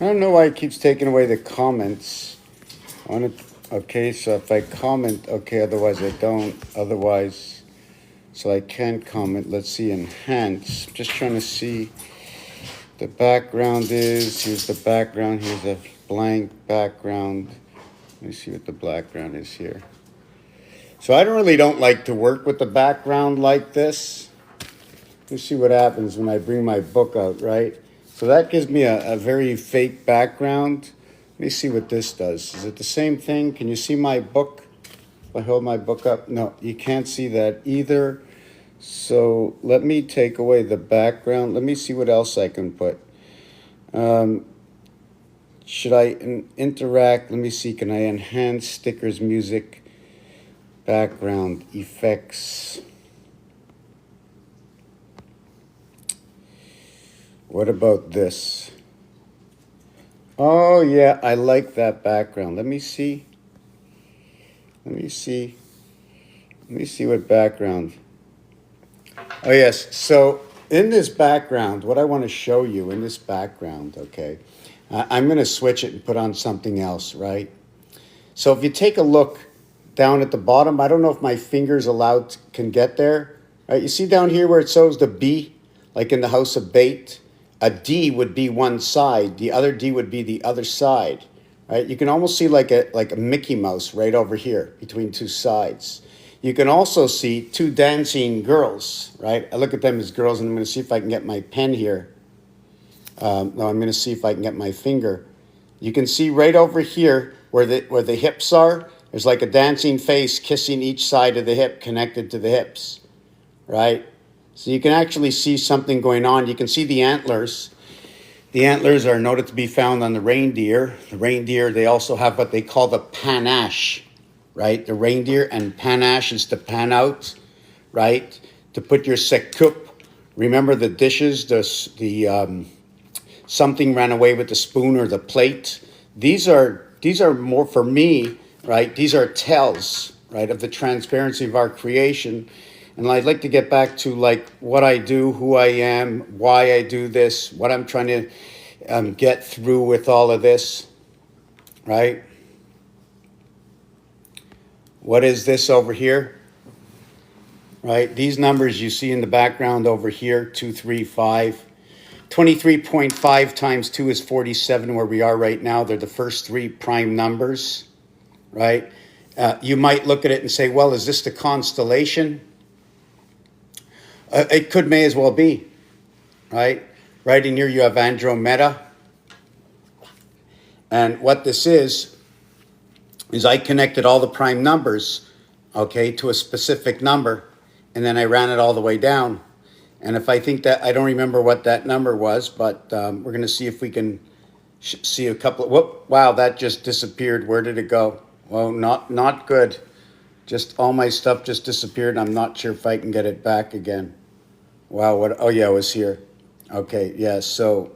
I don't know why it keeps taking away the comments. I want to, okay, so if I comment, okay, otherwise I don't. Otherwise, so I can't comment. Let's see, enhance. I'm just trying to see the background is. Here's the background. Here's a blank background. Let me see what the background is here. So I don't like to work with the background like this. Let's see what happens when I bring my book out, right? So that gives me a very fake background. Let me see what this does. Is it the same thing? Can you see my book? If I hold my book up? No, you can't see that either. So let me take away the background. Let me see what else I can put. Should I interact? Let me see. Can I enhance stickers, music, background, effects? What about this? Oh, yeah, I like that background. Let me see. Let me see. Let me see what background. Oh, yes. So in this background, what I want to show you in this background, okay, I'm going to switch it and put on something else, right? So if you take a look down at the bottom, I don't know if my fingers allowed can get there. Right? You see down here where it shows the B, like in the House of Bait? A D would be one side, the other D would be the other side. Right? You can almost see like a Mickey Mouse right over here between two sides. You can also see two dancing girls, right? I look at them as girls, and I'm going to see if I can get my pen here. No, I'm going to see if I can get my finger. You can see right over here where the hips are. There's like a dancing face kissing each side of the hip, connected to the hips, right? So you can actually see something going on. You can see the antlers. The antlers are noted to be found on the reindeer. The reindeer, they also have what they call the panache, right? The reindeer, and panache is to pan out, right? To put your sekup. Remember the dishes, the something ran away with the spoon or the plate. These are more for me, right? These are tells, right, of the transparency of our creation. And I'd like to get back to like what I do, who I am, why I do this, what I'm trying to get through with all of this, right? What is this over here? Right? These numbers you see in the background over here, 2, 3, 5. 23.5 times 2 is 47, where we are right now. They're the first three prime numbers, right? You might look at it and say, well, is this the constellation? It may as well be, right? Right in here you have Andromeda. And what this is I connected all the prime numbers, okay, to a specific number, and then I ran it all the way down. And if I think that, I don't remember what that number was, but we're going to see if we can see a couple of, whoop, wow, that just disappeared. Where did it go? Well, not good. Just all my stuff just disappeared. I'm not sure if I can get it back again. Wow, what, oh yeah, it was here. Okay, yeah, so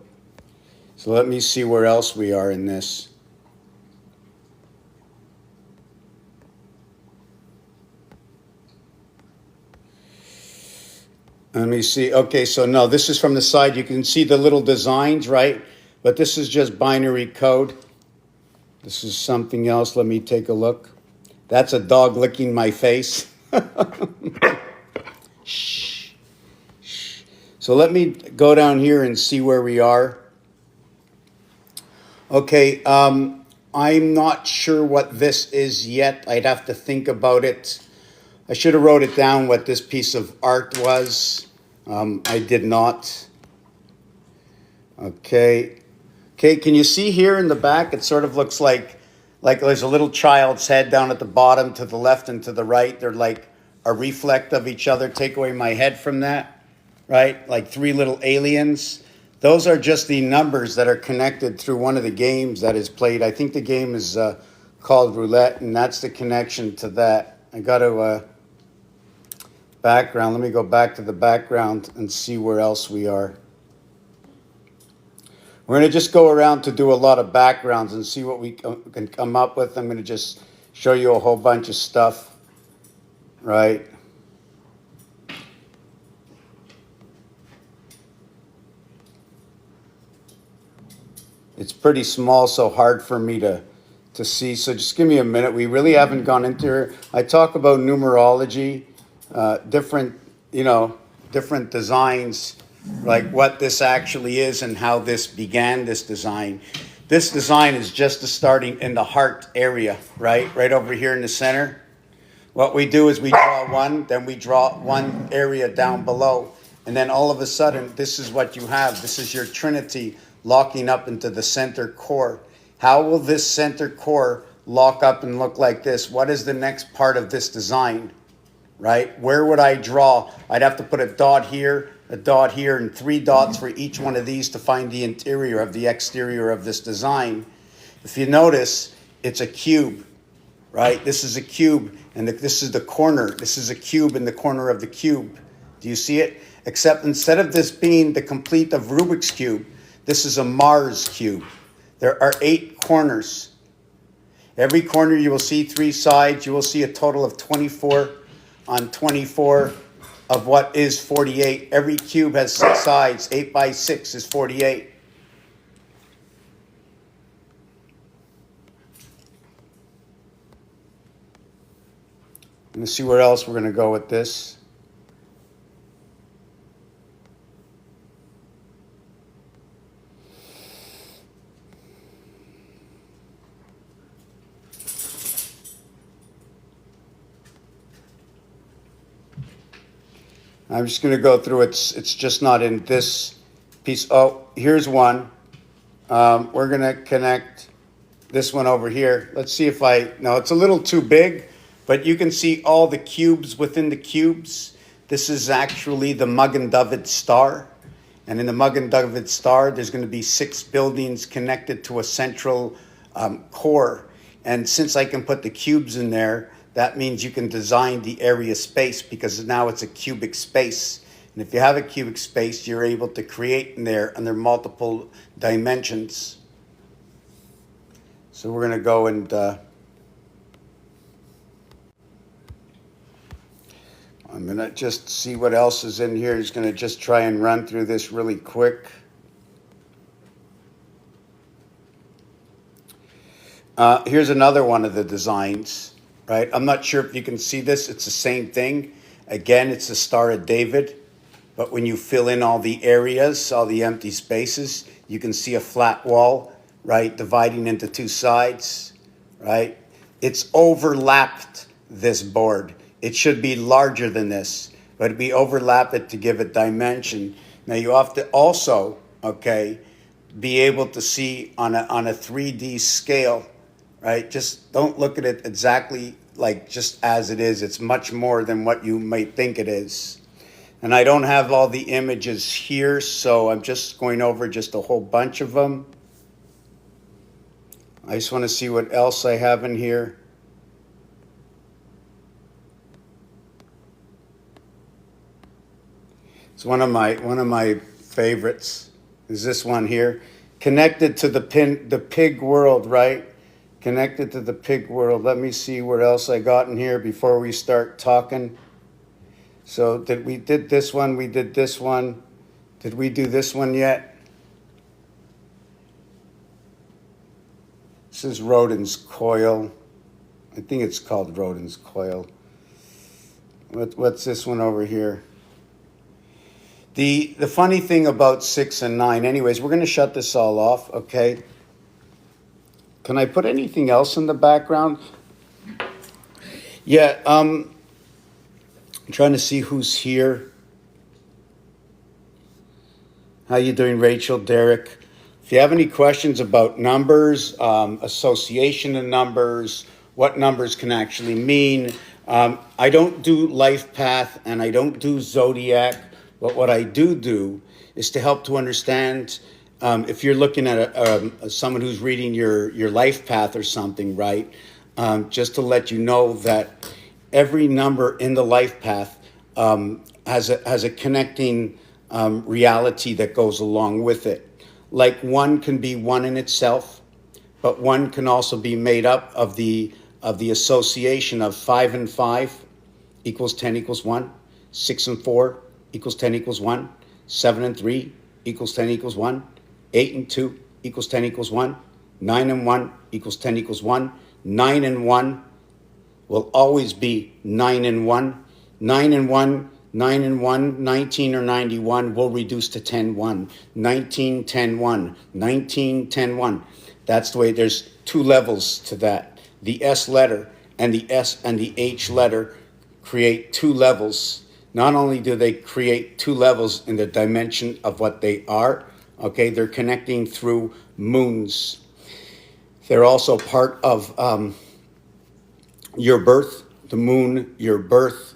let me see where else we are in this. Let me see. Okay, so no, this is from the side. You can see the little designs, right? But this is just binary code. This is something else. Let me take a look. That's a dog licking my face. Shh. Shh. So let me go down here and see where we are. Okay, I'm not sure what this is yet. I'd have to think about it. I should have wrote it down what this piece of art was. I did not. Okay. Okay, can you see here in the back? It sort of looks like there's a little child's head down at the bottom, to the left and to the right. They're like a reflect of each other. Take away my head from that, right? Like three little aliens. Those are just the numbers that are connected through one of the games that is played. I think the game is called Roulette, and that's the connection to that. I got to background. Let me go back to the background and see where else we are. We're going to just go around to do a lot of backgrounds and see what we can come up with. I'm going to just show you a whole bunch of stuff, right? It's pretty small, so hard for me to see. So just give me a minute. We really haven't gone into it. I talk about numerology, different, different designs, like what this actually is and how this began, this design. This design is just starting in the heart area, right? Right over here in the center. What we do is we draw one, then we draw one area down below. And then all of a sudden, this is what you have. This is your trinity locking up into the center core. How will this center core lock up and look like this? What is the next part of this design, right? Where would I draw? I'd have to put a dot here, and 3 dots for each one of these to find the interior of the exterior of this design. If you notice, it's a cube, right? This is a cube, and this is the corner. This is a cube in the corner of the cube. Do you see it? Except instead of this being the complete of Rubik's Cube, this is a Mars cube. There are 8 corners. Every corner you will see 3 sides. You will see a total of 24 on 24 of what is 48. Every cube has 6 sides. 8 by 6 is 48. Let's see where else we're going to go with this. I'm just going to go through it. It's just not in this piece. Oh, here's one. We're going to connect this one over here. Let's see if no, it's a little too big, but you can see all the cubes within the cubes. This is actually the Magen David star. And in the Magen David star, there's going to be 6 buildings connected to a central core. And since I can put the cubes in there, that means you can design the area space because now it's a cubic space. And if you have a cubic space, you're able to create in there under multiple dimensions. So we're going to go and I'm going to just see what else is in here. He's going to just try and run through this really quick. Here's another one of the designs. Right, I'm not sure if you can see this. It's the same thing. Again, it's the Star of David. But when you fill in all the areas, all the empty spaces, you can see a flat wall, right, dividing into 2 sides, right? It's overlapped this board. It should be larger than this, but we overlap it to give it dimension. Now you have to also, okay, be able to see on a 3D scale, right? Just don't look at it exactly like just as it is. It's much more than what you might think it is. And I don't have all the images here, so I'm just going over just a whole bunch of them. I just want to see what else I have in here. It's one of my favorites is this one here. Connected to the pig world, right? Connected to the pig world. Let me see what else I got in here before we start talking. So we did this one, we did this one. Did we do this one yet? This is Rodin's coil. I think it's called Rodin's coil. What's this one over here? The funny thing about 6 and 9, anyways, we're going to shut this all off, okay? Can I put anything else in the background? Yeah, I'm trying to see who's here. How you doing, Rachel, Derek? If you have any questions about numbers, association of numbers, what numbers can actually mean, I don't do life path and I don't do zodiac, but what I do is to help to understand if you're looking at someone who's reading your life path or something, right? Just to let you know that every number in the life path has a connecting reality that goes along with it. Like 1 can be 1 in itself, but 1 can also be made up of the association of 5 and 5 equals 10 equals 1, 6 and 4 equals 10 equals 1, 7 and 3 equals 10 equals 1, 8 and 2 equals 10 equals 1. 9 and 1 equals 10 equals 1. 9 and 1 will always be 9 and 1. 9 and 1, 9 and 1, 19 or 91 will reduce to 10, 1. 19, 10, 1. 19, 10, 1. That's the way. There's two levels to that. The S letter and the S and the H letter create two levels. Not only do they create two levels in the dimension of what they are, okay, they're connecting through moons. They're also part of your birth, the moon, your birth,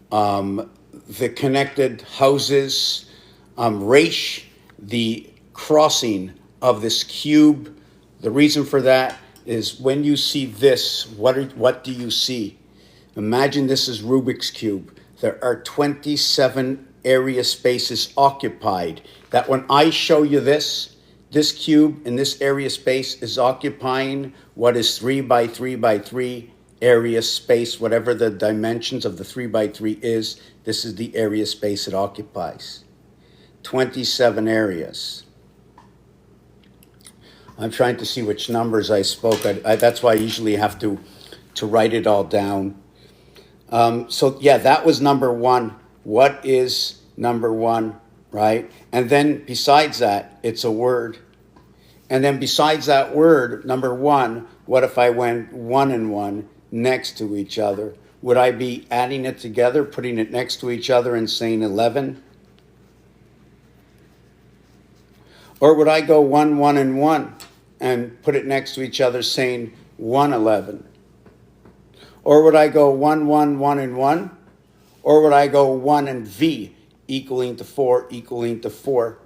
the connected houses, Resh, the crossing of this cube. The reason for that is when you see this, what do you see? Imagine this is Rubik's Cube. There are 27 area spaces occupied. That when I show you this cube in this area space is occupying what is 3 by 3 by 3 area space, whatever the dimensions of the 3 by 3 is, this is the area space it occupies. 27 areas. I'm trying to see which numbers I spoke. That's why I usually have to write it all down. So yeah, that was number one. What is number one, right? And then besides that, it's a word. And then besides that word, number one, what if I went 1 and 1 next to each other? Would I be adding it together, putting it next to each other and saying 11? Or would I go 1, 1 and 1 and put it next to each other saying 111? Or would I go 1, 1, 1 and 1? Or would I go 1 and V equaling to 4, equaling to 4,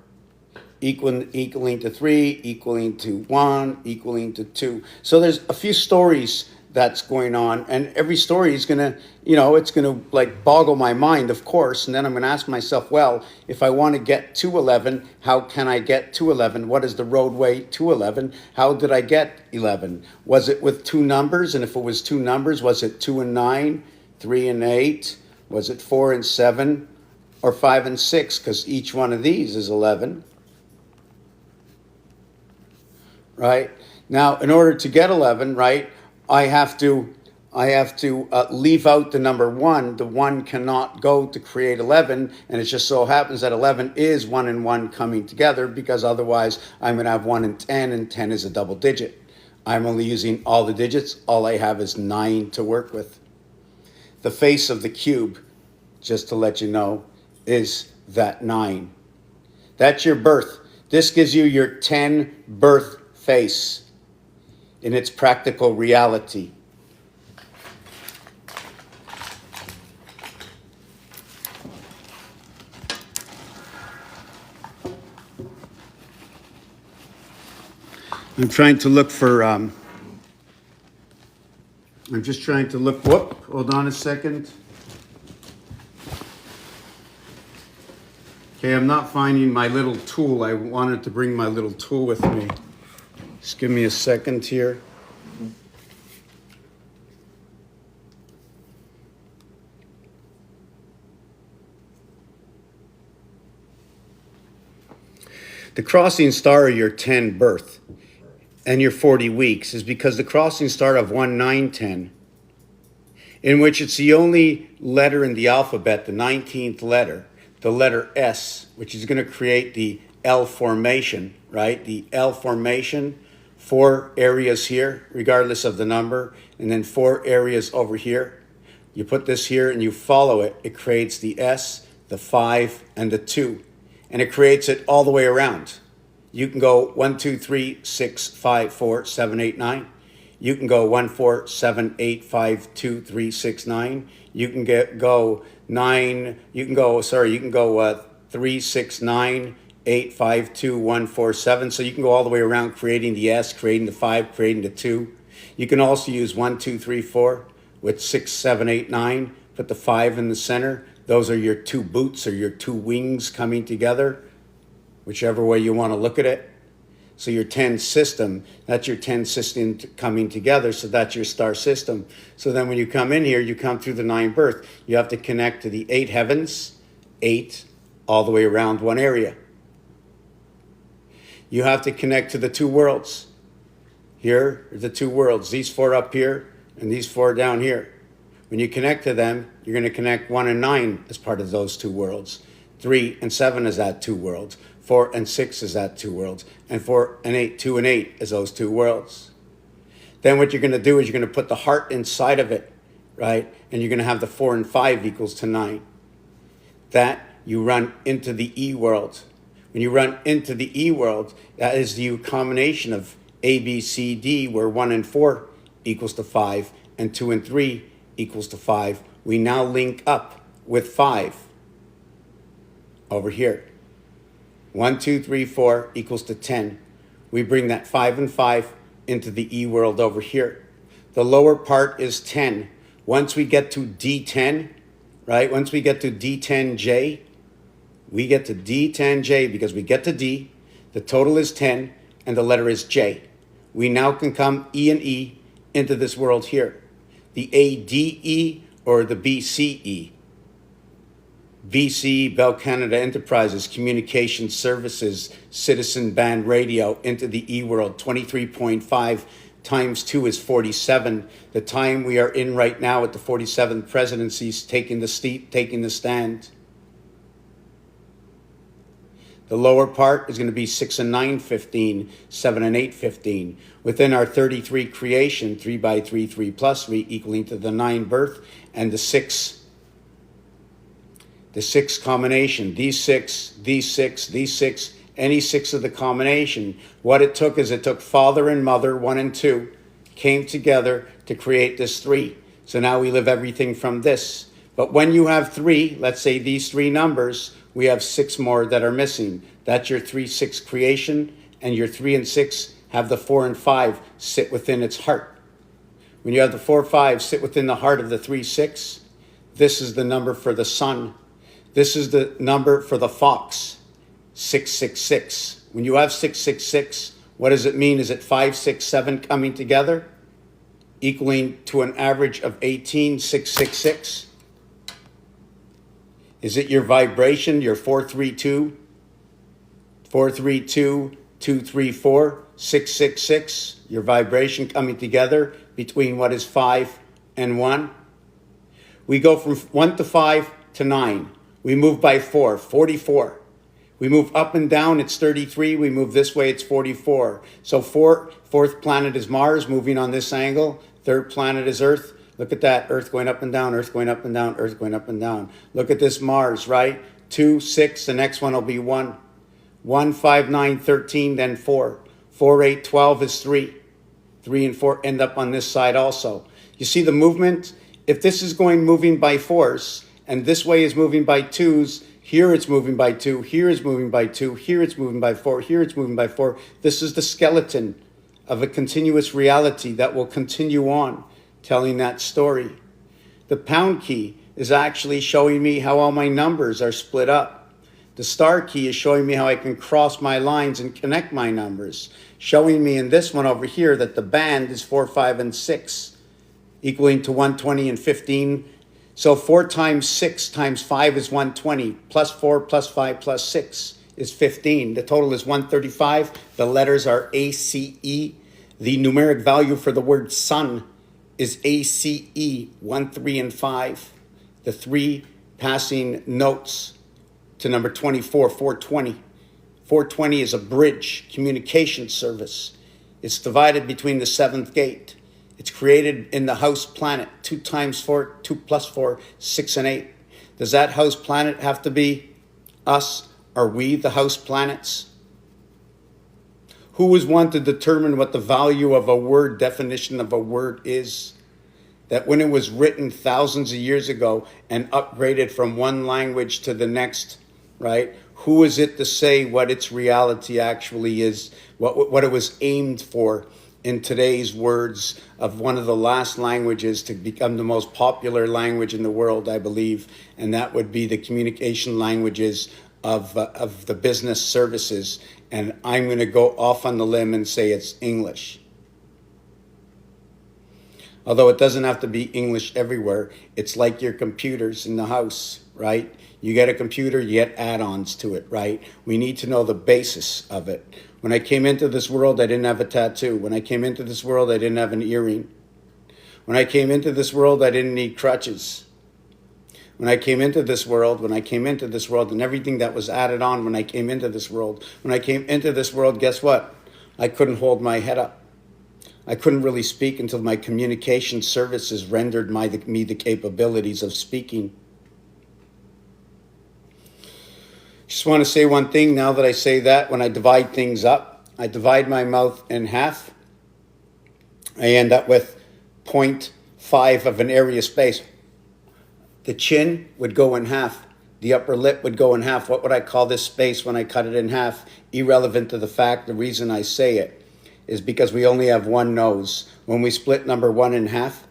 equaling to 3, equaling to 1, equaling to 2? So there's a few stories that's going on, and every story is going to, it's going to like boggle my mind, of course, and then I'm going to ask myself, well, if I want to get to 11, how can I get to 11? What is the roadway to 11? How did I get 11? Was it with two numbers? And if it was two numbers, was it 2 and 9, 3 and 8? Was it 4 and 7, or 5 and 6? Because each one of these is 11. Right? Now, in order to get 11, right, I have to leave out the number 1. The 1 cannot go to create 11, and it just so happens that 11 is 1 and 1 coming together, because otherwise I'm going to have 1 and 10 is a double digit. I'm only using all the digits. All I have is 9 to work with. The face of the cube, just to let you know, is that 9. That's your birth. This gives you your 10 birth face in its practical reality. I'm trying to look for, I'm just trying to look, hold on a second. Okay, I'm not finding my little tool. I wanted to bring my little tool with me. Just give me a second here. The crossing star of your 10 birth and your 40 weeks is because the crossing star of 1, 9, 10, in which it's the only letter in the alphabet, the 19th letter, the letter S, which is going to create the L formation, right? The L formation, 4 areas here, regardless of the number, and then 4 areas over here. You put this here and you follow it. It creates the S, the 5, and the 2. And it creates it all the way around. You can go 1, 2, 3, 6, 5, 4, 7, 8, 9. You can go 1, 4, 7, 8, 5, 2, 3, 6, 9. You can go 9. You can go 3, 6, 9, 8, 5, 2, 1, 4, 7. So you can go all the way around creating the S, creating the 5, creating the 2. You can also use 1, 2, 3, 4 with 6, 7, 8, 9. Put the 5 in the center. Those are your 2 boots or your 2 wings coming together, whichever way you want to look at it. So your 10 system, that's your 10 system coming together. So that's your star system. So then when you come in here, you come through the 9 birth. You have to connect to the 8 heavens, 8 all the way around one area. You have to connect to the two worlds. Here are the two worlds, these four up here and these four down here. When you connect to them, you're going to connect 1 and 9 as part of those two worlds. 3 and 7 is that two worlds. 4 and 6 is that two worlds. And 4 and 8, 2 and 8 is those two worlds. Then what you're going to do is you're going to put the heart inside of it, right? And you're going to have the 4 and 5 equals to 9. That you run into the E world. When you run into the E world, that is the combination of A, B, C, D, where 1 and 4 equals to 5 and 2 and 3 equals to 5. We now link up with 5 over here. 1, 2, 3, 4 equals to 10. We bring that 5 and 5 into the E world over here. The lower part is 10. Once we get to D10, right? Once we get to D10J, we get to D10J because we get to D, the total is 10, and the letter is J. We now can come E and E into this world here. The ADE or the BCE. BCE, Bell Canada Enterprises, Communication Services, Citizen Band Radio into the E world. 23.5 times 2 is 47. The time we are in right now at the 47th presidency is taking the stand. The lower part is going to be 6 and 9, 15, 7 and 8, 15. Within our 33 creation, 3 by 3, 3 plus 3, equaling to the 9 birth, and the 6 combination, these 6, these 6, these 6, any 6 of the combination. What it took is it took father and mother, 1 and 2, came together to create this 3. So now we live everything from this. But when you have 3, let's say these 3 numbers, we have 6 more that are missing. That's your 3, 6 creation, and your 3 and 6 have the 4 and 5 sit within its heart. When you have the 4, 5 sit within the heart of the 3, 6, this is the number for the sun. This is the number for the fox, 666. When you have 666, what does it mean? Is it 5, 6, 7 coming together, equaling to an average of 18,666? Is it your vibration, your 432, 432, 234, 666, your vibration coming together between what is 5 and 1? We go from 1 to 5 to 9. We move by 4, 44. We move up and down, it's 33. We move this way, it's 44. So fourth planet is Mars, moving on this angle. Third planet is Earth. Look at that, Earth going up and down, Earth going up and down, Earth going up and down. Look at this Mars, right? 2, 6, the next one will be 1. 1, 5, 9, 13, then 4. 4, 8, 12 is 3. 3 and 4 end up on this side also. You see the movement? If this is moving by 4s, and this way is moving by 2s, here it's moving by 2, here it's moving by 2, here it's moving by 4, here it's moving by 4. This is the skeleton of a continuous reality that will continue on telling that story. The pound key is actually showing me how all my numbers are split up. The star key is showing me how I can cross my lines and connect my numbers, showing me in this one over here that the band is 4, 5, and 6, equaling to 120 and 15. So 4 times 6 times 5 is 120, plus 4 plus 5 plus 6 is 15. The total is 135. The letters are ACE. The numeric value for the word sun is ACE, 1, 3, and 5. The 3 passing notes to number 24, 420. 420 is a bridge communication service. It's divided between the 7th gate. It's created in the house planet, 2 times 4, 2 plus 4, 6 and 8. Does that house planet have to be us? Are we the house planets? Who was one to determine what the value of a word, definition of a word is? That when it was written thousands of years ago and upgraded from one language to the next, right? Who is it to say what its reality actually is, what it was aimed for? In today's words of one of the last languages to become the most popular language in the world, I believe, and that would be the communication languages of the business services. And I'm going to go off on the limb and say it's English. Although it doesn't have to be English everywhere. It's like your computers in the house, right? You get a computer, you get add-ons to it, right? We need to know the basis of it. When I came into this world, I didn't have a tattoo. When I came into this world, I didn't have an earring. When I came into this world, I didn't need crutches. When I came into this world, and everything that was added on when I came into this world, guess what? I couldn't hold my head up. I couldn't really speak until my communication services rendered me the capabilities of speaking. Just want to say one thing now that I say that. When I divide things up, I divide my mouth in half. I end up with 0.5 of an area space. The chin would go in half. The upper lip would go in half. What would I call this space when I cut it in half? Irrelevant to the fact, the reason I say it is because we only have one nose. When we split number 1 in half,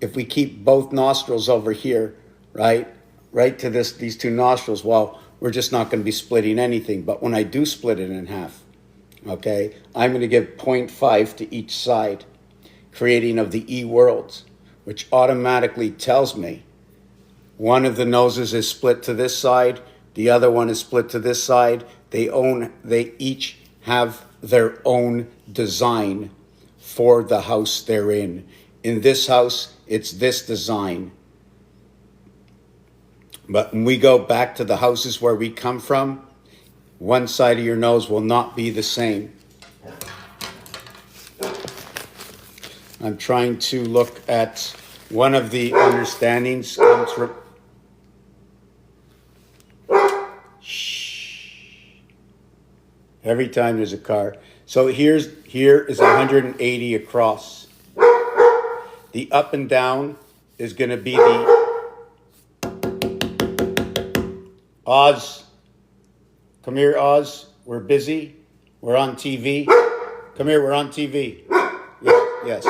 if we keep both nostrils over here, right to these two nostrils, well, we're just not going to be splitting anything. But when I do split it in half, okay, I'm going to give 0.5 to each side, creating of the E worlds, which automatically tells me one of the noses is split to this side, the other one is split to this side. They each have their own design for the house they're in. In this house, it's this design. But when we go back to the houses where we come from, one side of your nose will not be the same. I'm trying to look at one of the understandings comes from... Every time there's a car. So here is 180 across. The up and down is going to be the Oz. Come here, Oz. We're busy. We're on TV. Come here, we're on TV. Yes.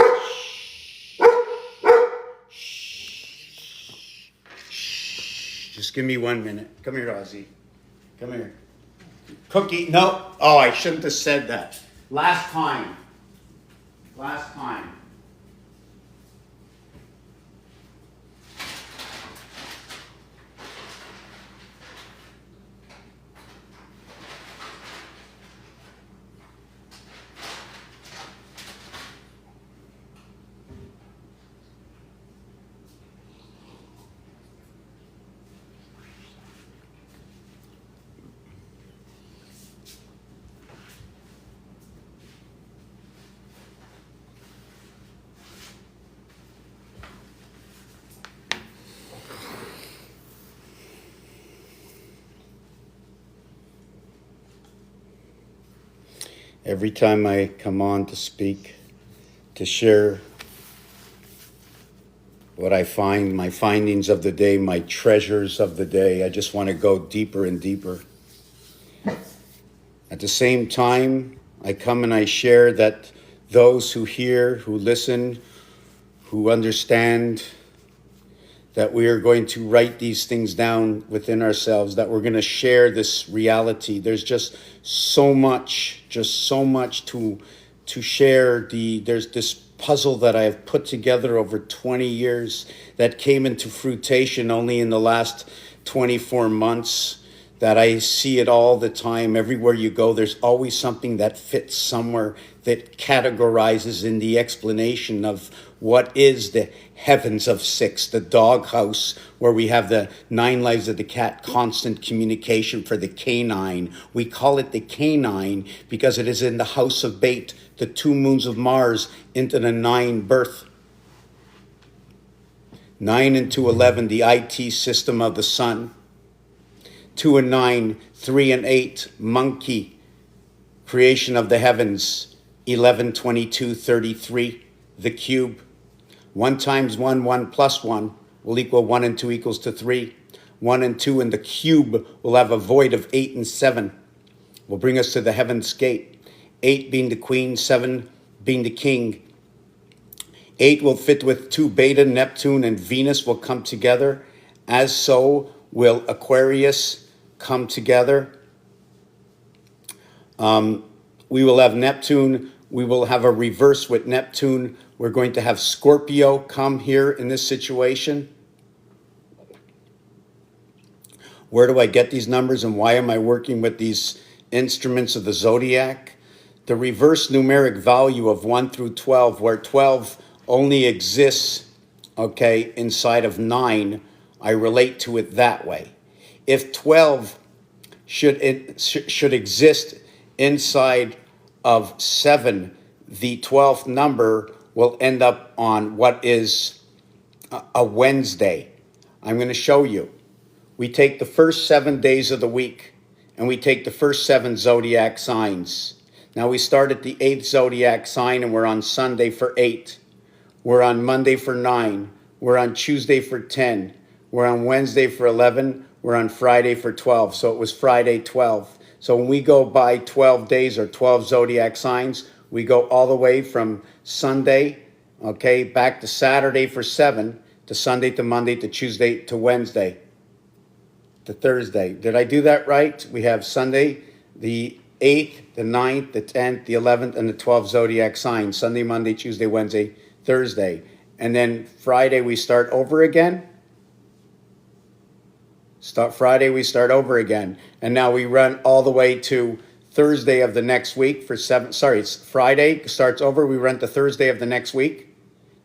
Just give me 1 minute. Come here, Ozzy. Come here. Cookie, no. Oh, I shouldn't have said that. Last time. Every time I come on to speak, to share what I find, my findings of the day, my treasures of the day, I just want to go deeper and deeper. At the same time, I come and I share that those who hear, who listen, who understand that we are going to write these things down within ourselves, that we're going to share this reality. There's just so much to share. There's this puzzle that I have put together over 20 years that came into fruition only in the last 24 months, that I see it all the time. Everywhere you go, there's always something that fits somewhere, that categorizes in the explanation of what is the heavens of six, the doghouse, where we have the 9 lives of the cat, constant communication for the canine. We call it the canine because it is in the house of Bait, the 2 moons of Mars into the 9 birth. 9 into 11, the IT system of the sun. 2 and 9, 3 and 8, monkey, creation of the heavens. 11, 22, 33, the cube. 1 times 1, 1 plus 1 will equal 1 and 2 equals to 3. 1 and 2 in the cube will have a void of 8 and 7. Will bring us to the heaven's gate. 8 being the queen, 7 being the king. 8 will fit with 2 beta, Neptune and Venus will come together. As so will Aquarius come together. We will have Neptune. We will have a reverse with Neptune We're going to have Scorpio come here in this situation. Where do I get these numbers and why am I working with these instruments of the zodiac? The reverse numeric value of 1 through 12, where 12 only exists, okay, inside of 9, I relate to it that way. If 12 should exist inside of 7, the 12th number will end up on what is a Wednesday. I'm going to show you. We take the first 7 days of the week and we take the first 7 zodiac signs. Now we start at the 8th zodiac sign and we're on Sunday for 8. We're on Monday for 9. We're on Tuesday for 10. We're on Wednesday for 11. We're on Friday for 12. So it was Friday 12. So when we go by 12 days or 12 zodiac signs, we go all the way from Sunday, okay, back to Saturday for 7, to Sunday to Monday to Tuesday to Wednesday to Thursday. Did I do that right? We have Sunday, the 8th, the 9th, the 10th, the 11th, and the 12th zodiac signs. Sunday, Monday, Tuesday, Wednesday, Thursday. And then Friday, we start over again. Friday, we start over again. And now we run all the way to Thursday of the next week for 7. Sorry, it's Friday starts over. We run to Thursday of the next week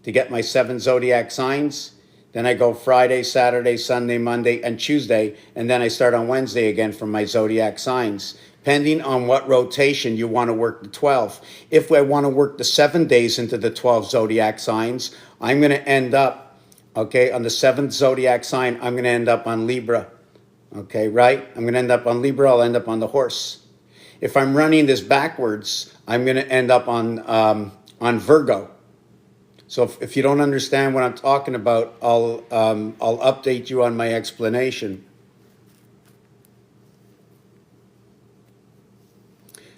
to get my 7 zodiac signs. Then I go Friday, Saturday, Sunday, Monday, and Tuesday. And then I start on Wednesday again for my zodiac signs. Depending on what rotation you want to work the 12. If I want to work the 7 days into the 12 zodiac signs, I'm going to end up, okay, on the 7th zodiac sign, I'm going to end up on Libra. Okay, right? I'm going to end up on Libra. I'll end up on the horse. If I'm running this backwards, I'm going to end up on Virgo. So if you don't understand what I'm talking about, I'll update you on my explanation.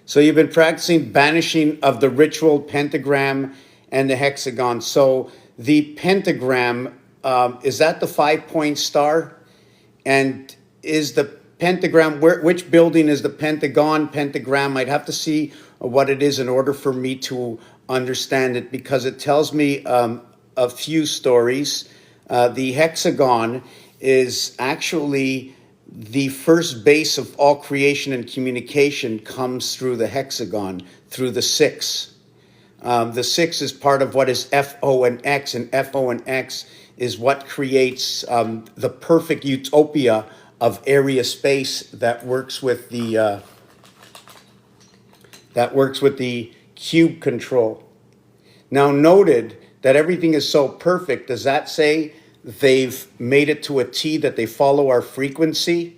So you've been practicing banishing of the ritual pentagram and the hexagon. So the pentagram, is that the 5-point star? And is the pentagram, which building is the pentagram? I'd have to see what it is in order for me to understand it, because it tells me a few stories. The hexagon is actually the first base of all creation and communication comes through the hexagon, through the 6. The 6 is part of what is FO and X, and FO and X is what creates the perfect utopia of area space that works with the cube control. Now noted that everything is so perfect. Does that say they've made it to a T, that they follow our frequency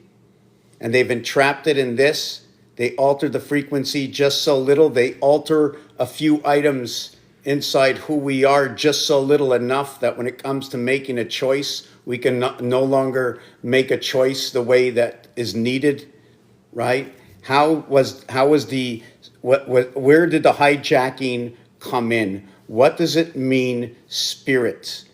and they've entrapped it in this? They alter the frequency just so little. They alter a few items inside who we are just so little enough that when it comes to making a choice, we can no longer make a choice the way that is needed, right? Where did the hijacking come in? What does it mean, spirit?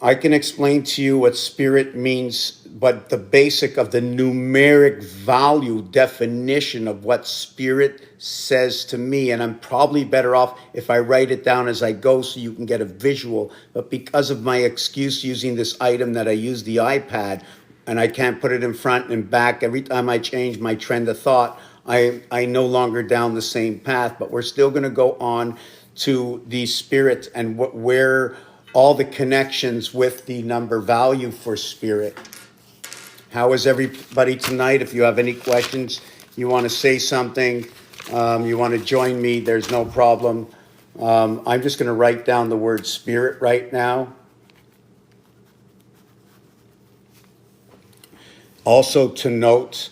I can explain to you what spirit means, but the basic of the numeric value definition of what spirit says to me, and I'm probably better off if I write it down as I go so you can get a visual, but because of my excuse using this item that I use the iPad, and I can't put it in front and back, every time I change my trend of thought, I no longer down the same path, but we're still going to go on to the spirit and where all the connections with the number value for spirit. How is everybody tonight? If you have any questions, you want to say something, you want to join me, there's no problem. I'm just going to write down the word spirit right now. Also to note,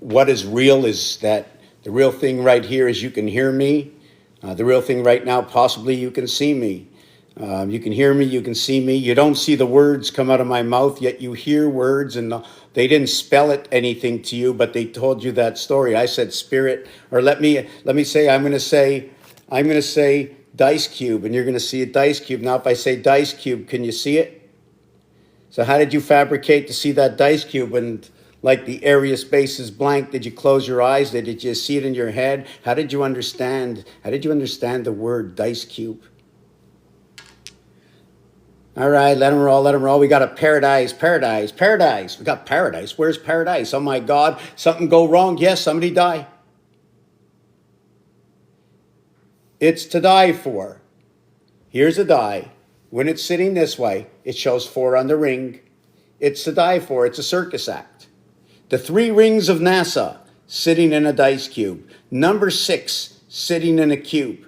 what is real is that the real thing right here is you can hear me. The real thing right now, possibly you can see me. You can hear me, you can see me. You don't see the words come out of my mouth, yet you hear words, and they didn't spell it anything to you, but they told you that story. I said spirit, or let me say, I'm going to say dice cube, and you're going to see a dice cube. Now, if I say dice cube, can you see it? So how did you fabricate to see that dice cube? And Like the area space is blank. Did you close your eyes? Did you see it in your head? How did you understand? How did you understand the word dice cube? All right, let them roll, let them roll. We got a paradise, paradise, paradise. We got paradise. Where's paradise? Oh my God, something go wrong. Yes, somebody die. It's to die for. Here's a die. When it's sitting this way, it shows 4 on the ring. It's to die for. It's a circus act. The 3 rings of NASA sitting in a dice cube. Number 6 sitting in a cube.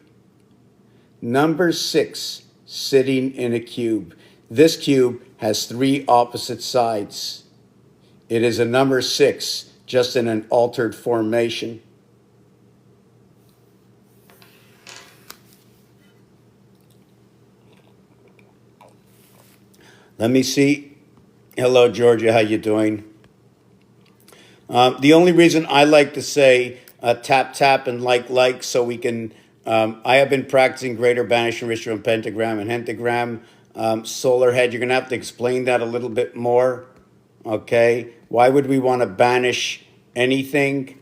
Number 6 sitting in a cube. This cube has 3 opposite sides. It is a number 6, just in an altered formation. Let me see. Hello, Georgia. How you doing? The only reason I like to say tap, tap, and like, so we can, I have been practicing greater banishing ritual and pentagram and hentagram. Solar head, you're going to have to explain that a little bit more. Okay? Why would we want to banish anything?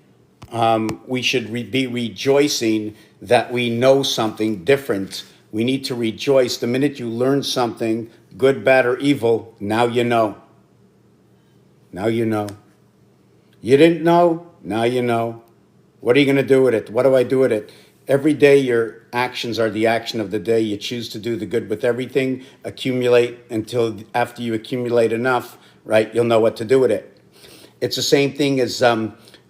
We should be rejoicing that we know something different. We need to rejoice. The minute you learn something, good, bad, or evil, now you know. Now you know. You didn't know, now you know. What are you going to do with it? What do I do with it? Every day your actions are the action of the day. You choose to do the good with everything, accumulate until after you accumulate enough, right, you'll know what to do with it. It's the same thing as,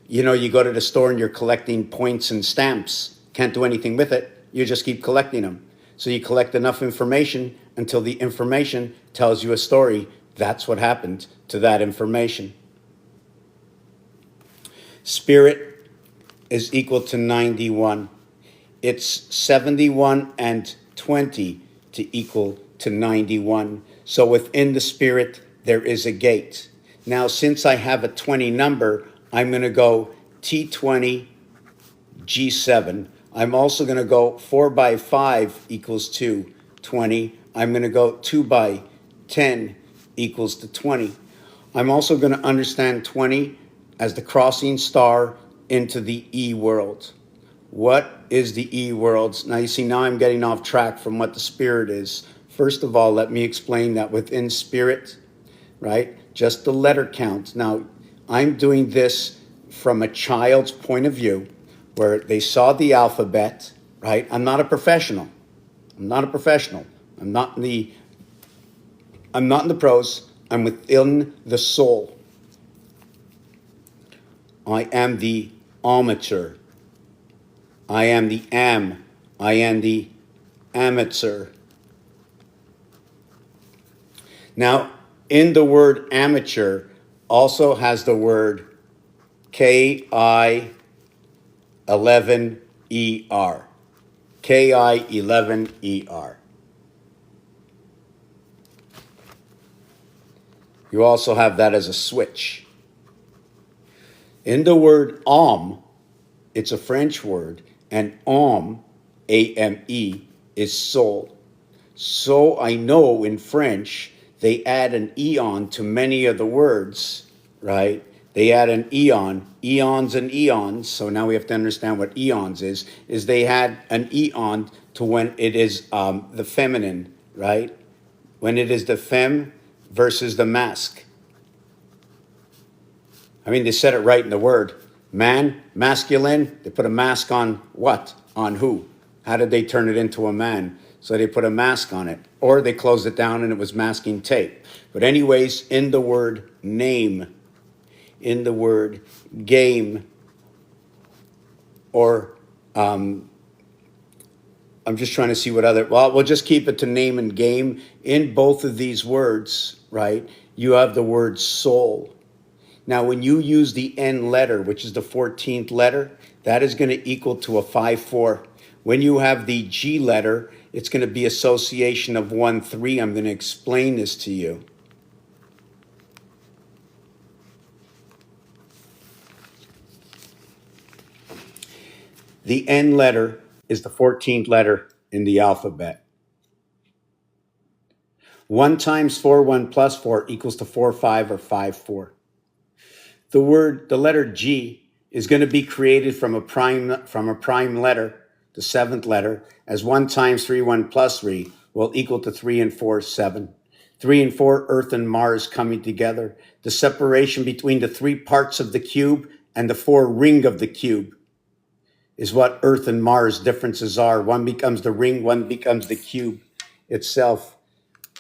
you go to the store and you're collecting points and stamps. Can't do anything with it. You just keep collecting them. So you collect enough information until the information tells you a story. That's what happened to that information. Spirit is equal to 91. It's 71 and 20 to equal to 91. So within the spirit, there is a gate. Now, since I have a 20 number, I'm going to go T20, G7. I'm also going to go 4 by 5 equals to 20. I'm going to go 2 by 10 equals to 20. I'm also going to understand 20 as the crossing star into the E world. What is the E worlds? Now you see, now I'm getting off track from what the spirit is. First of all, let me explain that within spirit, right, just the letter count. Now, I'm doing this from a child's point of view, where they saw the alphabet, right? I'm not a professional. I'm not in the pros. I'm within the soul. I am the amateur. I am the I am the amateur. Now, in the word amateur also has the word Ki11ER. Ki11ER. You also have that as a switch. In the word âme, it's a French word, and âme, A-M-E, is soul. So I know in French, they add an eon to many of the words, right? They add an eon, eons and eons. So now we have to understand what eons is they had an eon to when it is the feminine, right? When it is the femme versus the masc. I mean, they said it right in the word. Man, masculine, they put a mask on what? On who? How did they turn it into a man? So they put a mask on it. Or they closed it down and it was masking tape. But anyways, in the word name, in the word game, or I'm just trying to see what other, well, we'll just keep it to name and game. In both of these words, right, you have the word soul. Now, when you use the N letter, which is the 14th letter, that is going to equal to a 5-4. When you have the G letter, it's going to be association of 1-3. I'm going to explain this to you. The N letter is the 14th letter in the alphabet. 1 times 4, 1 plus 4 equals to 4, 5, or 5, 4. the letter G is going to be created from a prime letter, the seventh letter, as 1 times 3, 1 plus 3 will equal to 3 and 4, 7. 3 and 4, Earth and Mars coming together. The separation between the 3 parts of the cube and the 4 ring of the cube is what Earth and Mars differences are. One becomes the ring, one becomes the cube itself.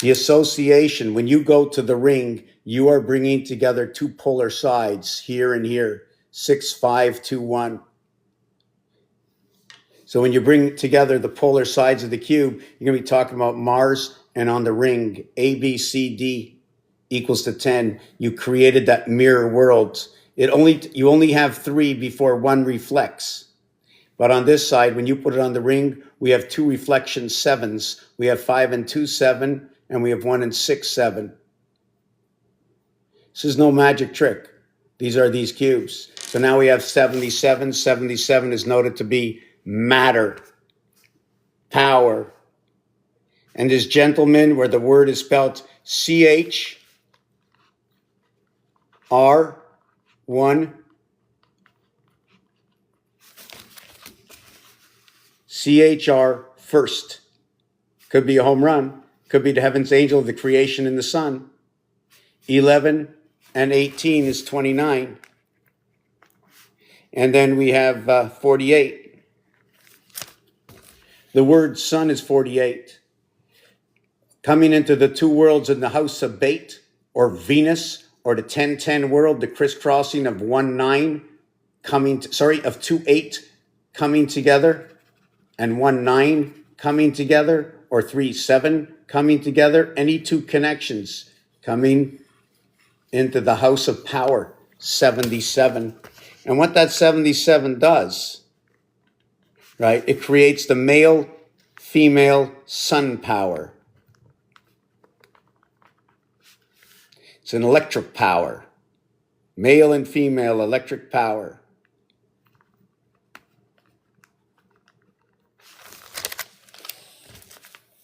The association, when you go to the ring, you are bringing together 2 polar sides, here and here, 6, 5, 2, 1. So when you bring together the polar sides of the cube, you're going to be talking about Mars, and on the ring, A, B, C, D equals to 10. You created that mirror world. You only have 3 before 1 reflects. But on this side, when you put it on the ring, we have 2 reflection 7s. We have 5 and 2, 7, and we have 1 and 6, 7. This is no magic trick. These are these cubes. So now we have 77. 77 is noted to be matter, power. And this gentleman, where the word is spelled CHR1, CHR first. Could be a home run. Could be the heaven's angel of the creation in the sun. 11 and 18 is 29. And then we have 48. The word sun is 48. Coming into the 2 worlds in the house of Bate, or Venus, or the 10-10 world, the crisscrossing of 1-9 of 2-8 coming together, and 1-9 coming together, or 3-7 coming together. Any 2 connections coming into the house of power, 77. And what that 77 does, right? It creates the male, female sun power. It's an electric power, male and female electric power.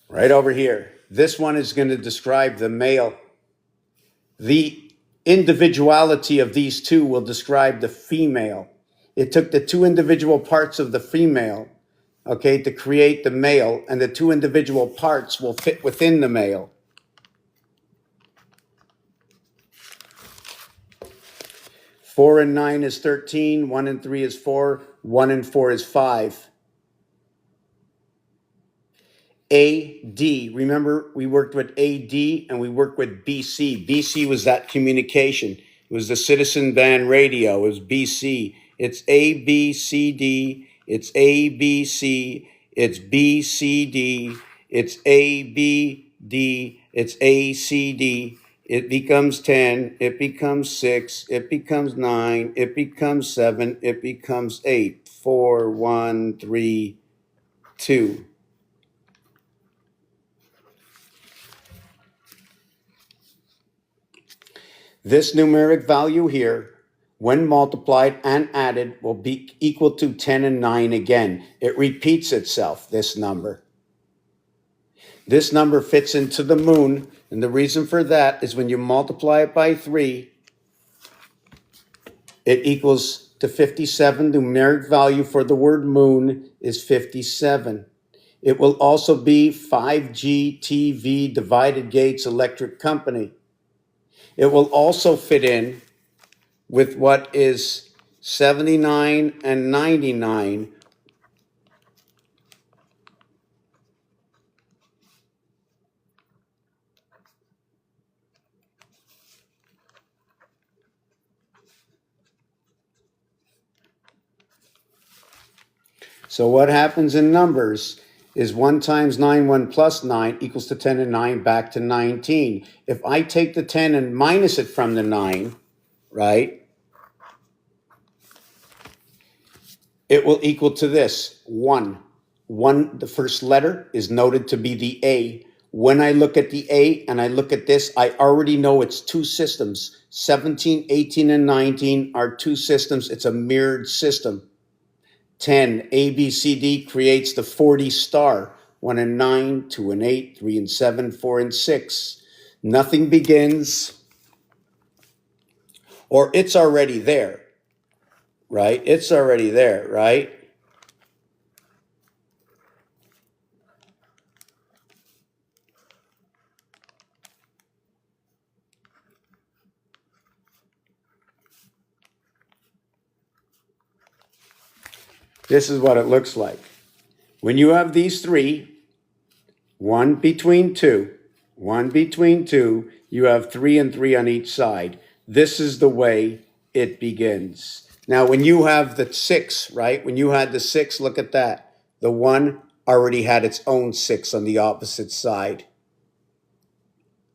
Right over here. This one is going to describe the male. The individuality of these 2 will describe the female. It took the 2 individual parts of the female, okay, to create the male, and the 2 individual parts will fit within the male. 4 and 9 is 13, 1 and 3 is 4, 1 and 4 is 5. AD, remember we worked with AD and we worked with BC. BC was that communication. It was the citizen band radio. It was BC. It's ABCD. It's ABC. It's BCD. It's ABD. It's ACD. It becomes 10. It becomes 6. It becomes 9. It becomes 7. It becomes 8. 4, 1, 3, 2. This numeric value here, when multiplied and added, will be equal to 10 and 9 again. It repeats itself, this number. This number fits into the moon, and the reason for that is when you multiply it by 3, it equals to 57. The numeric value for the word moon is 57. It will also be 5G TV Divided Gates Electric Company. It will also fit in with what is 79 and 99. So what happens in numbers is 1 times 9, 1 plus 9 equals to 10 and 9 back to 19. If I take the 10 and minus it from the 9, right, it will equal to this, 1. 1, the first letter, is noted to be the A. When I look at the A and I look at this, I already know it's 2 systems. 17, 18, and 19 are 2 systems. It's a mirrored system. 10, A, B, C, D creates the 40 star. 1 and 9, 2 and 8, 3 and 7, 4 and 6. Nothing begins. or it's already there, right? It's already there, right? This is what it looks like. When you have these three, one between two, you have 3 and 3 on each side. This is the way it begins. Now, when you have the 6, right? When you had the 6, look at that. The 1 already had its own 6 on the opposite side.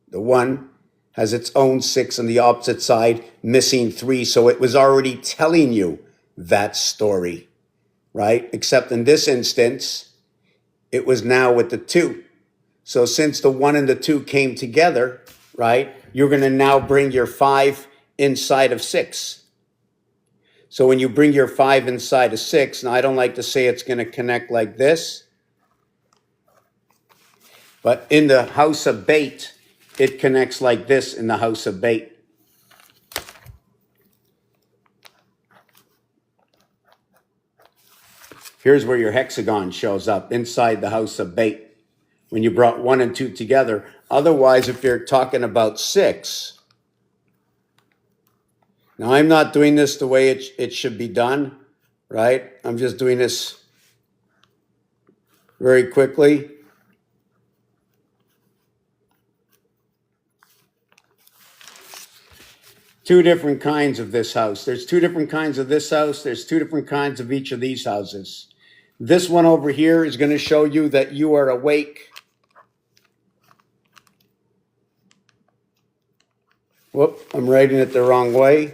The 1 has its own 6 on the opposite side, missing 3. So it was already telling you that story, right? Except in this instance, it was now with the 2. So since the 1 and the 2 came together, right, you're going to now bring your 5 inside of 6. So when you bring your 5 inside of 6, now I don't like to say it's going to connect like this, but in the house of bait, it connects like this in the house of bait. Here's where your hexagon shows up, inside the house of bait, when you brought 1 and 2 together. Otherwise, if you're talking about 6, now I'm not doing this the way it should be done, right? I'm just doing this very quickly. Two different kinds of this house. There's 2 different kinds of this house. There's 2 different kinds of each of these houses. This one over here is going to show you that you are awake. Whoop, I'm writing it the wrong way.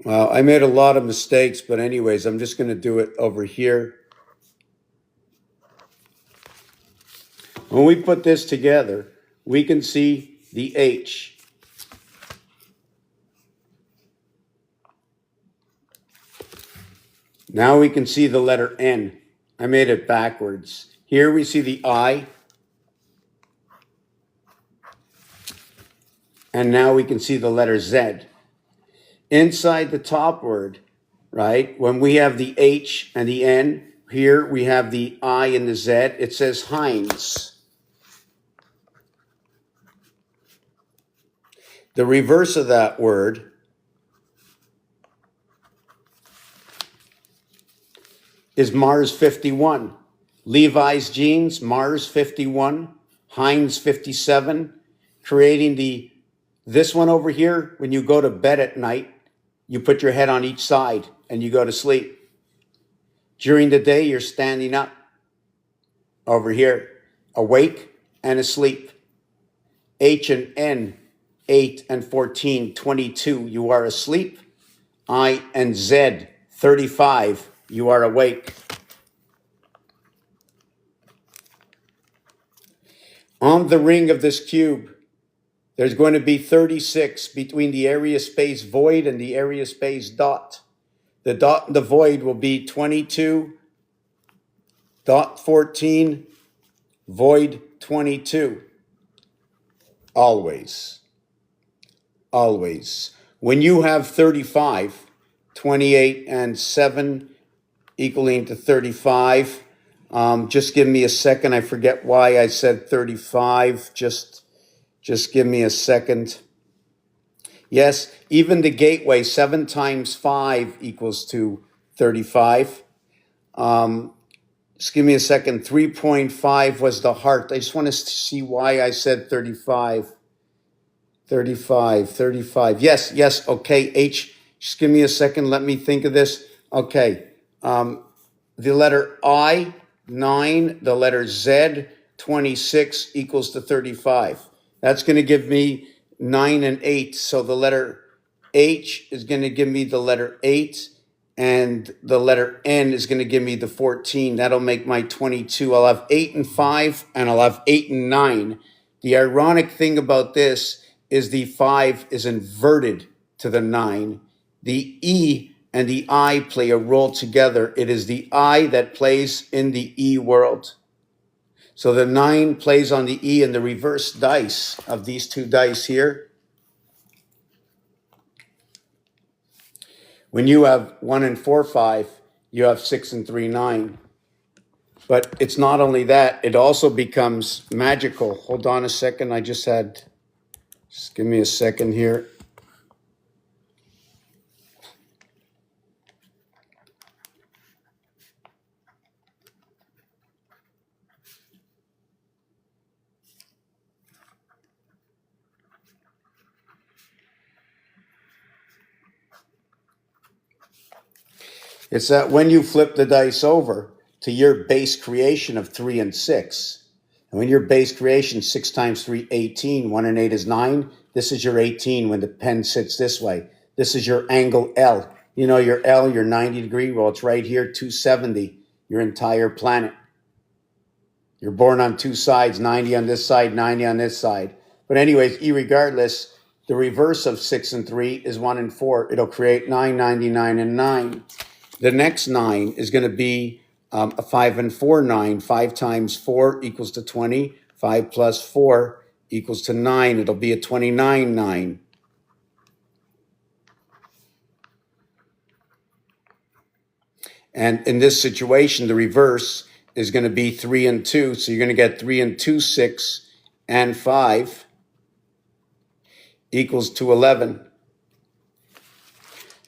Well, I made a lot of mistakes, but anyways, I'm just going to do it over here. When we put this together, we can see the H. Now we can see the letter N. I made it backwards. Here we see the I. And now we can see the letter Z. Inside the top word, right, when we have the H and the N, here we have the I and the Z, it says Heinz. The reverse of that word is Mars 51. Levi's jeans, Mars 51, Heinz 57, creating this one over here. When you go to bed at night, you put your head on each side and you go to sleep. During the day, you're standing up over here, awake and asleep. H and N, 8 and 14, 22, you are asleep. I and Z, 35, you are awake. On the ring of this cube, there's going to be 36 between the area space void and the area space dot. The dot and the void will be 22, dot 14, void 22. Always. Always. When you have 35, 28 and 7 equaling to 35, just give me a second. I forget why I said 35. Just give me a second. Yes, even the gateway, 7 times 5 equals to 35. Just give me a second. 3.5 was the heart. I just want to see why I said 35. 35. Yes. Okay, H. Just give me a second. Let me think of this. Okay. The letter I, 9. The letter Z, 26 equals to 35. That's going to give me 9 and 8. So the letter H is going to give me the letter 8. And the letter N is going to give me the 14. That'll make my 22. I'll have 8 and 5, and I'll have 8 and 9. The ironic thing about this is the 5 is inverted to the 9. The E and the I play a role together. It is the I that plays in the E world. So the 9 plays on the E, and the reverse dice of these two dice here. When you have 1 and 4, 5, you have 6 and 3, 9. But it's not only that, it also becomes magical. Hold on a second. Just give me a second here. It's that when you flip the dice over to your base creation of 3 and 6, and when your base creation 6 times 3, 18, 1 and 8 is 9, this is your 18 when the pen sits this way. This is your angle L. You know your L, your 90 degree, well, it's right here, 270, your entire planet. You're born on two sides, 90 on this side, 90 on this side. But anyways, irregardless, the reverse of 6 and 3 is 1 and 4. It'll create 9, 99, and 9. The next 9 is going to be a 5 and 4, 9. 5 times 4 equals to 20. 5 plus 4 equals to 9. It'll be a 29, 9. And in this situation, the reverse is going to be 3 and 2. So you're going to get 3 and 2, 6, and 5 equals to 11.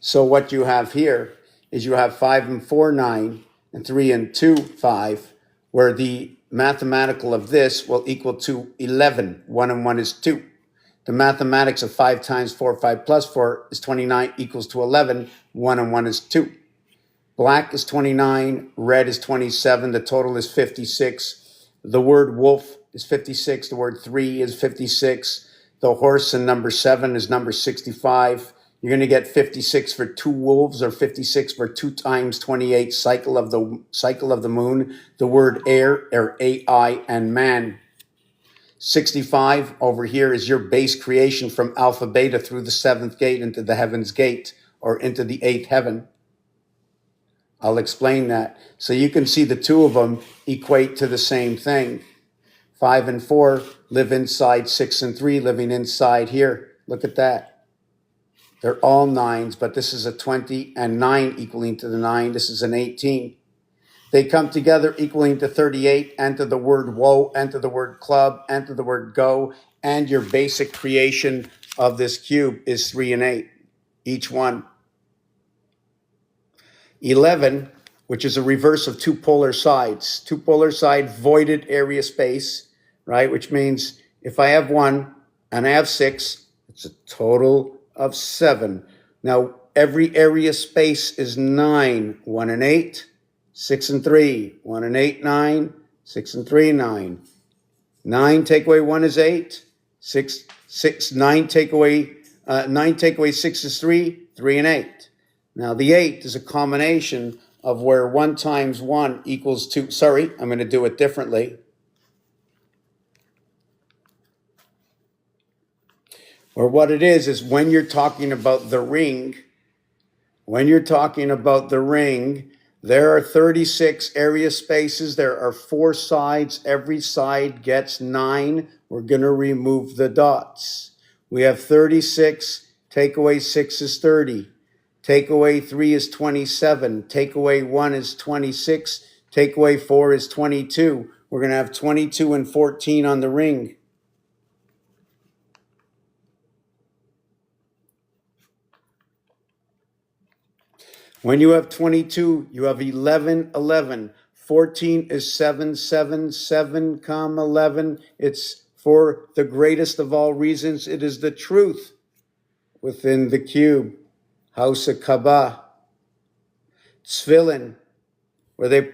So what you have here is you have 5 and 4, 9, and 3 and 2, 5, where the mathematical of this will equal to 11. 1 and 1 is 2. The mathematics of 5 times 4, 5 plus 4 is 29 equals to 11. 1 and 1 is 2. Black is 29, red is 27, the total is 56. The word wolf is 56, the word 3 is 56. The horse in number 7 is number 65. You're going to get 56 for 2 wolves, or 56 for 2 times 28 cycle of the moon. The word air, or AI, and man. 65 over here is your base creation from alpha beta through the 7th gate into the heaven's gate, or into the 8th heaven. I'll explain that. So you can see the two of them equate to the same thing. 5 and 4 live inside 6 and 3, living inside here. Look at that. They're all 9s, but this is a 20, and 9 equaling to the 9. This is an 18. They come together equaling to 38, and to the word woe, and to the word club, and to the word go, and your basic creation of this cube is 3 and 8, each one. 11, which is a reverse of two polar sides. Two polar side, voided area space, right? Which means if I have 1 and I have 6, it's a total of 7. Now, every area space is 9. 1 and 8, 6 and 3. 1 and 8, 9. 6 and 3, 9. 9 take away 1 is 8. 9 take away 6 is 3. 3 and 8. Now, the 8 is a combination of where 1 times 1 equals 2. Sorry, I'm going to do it differently. Or what it is when you're talking about the ring, there are 36 area spaces. There are 4 sides. Every side gets 9. We're going to remove the dots. We have 36. Take away 6 is 30. Take away 3 is 27. Take away 1 is 26. Take away 4 is 22. We're going to have 22 and 14 on the ring. When you have 22, you have 11, 11. 14 is 7, 7, 7, 11. It's for the greatest of all reasons. It is the truth within the cube. House of Kaaba. Tefillin, where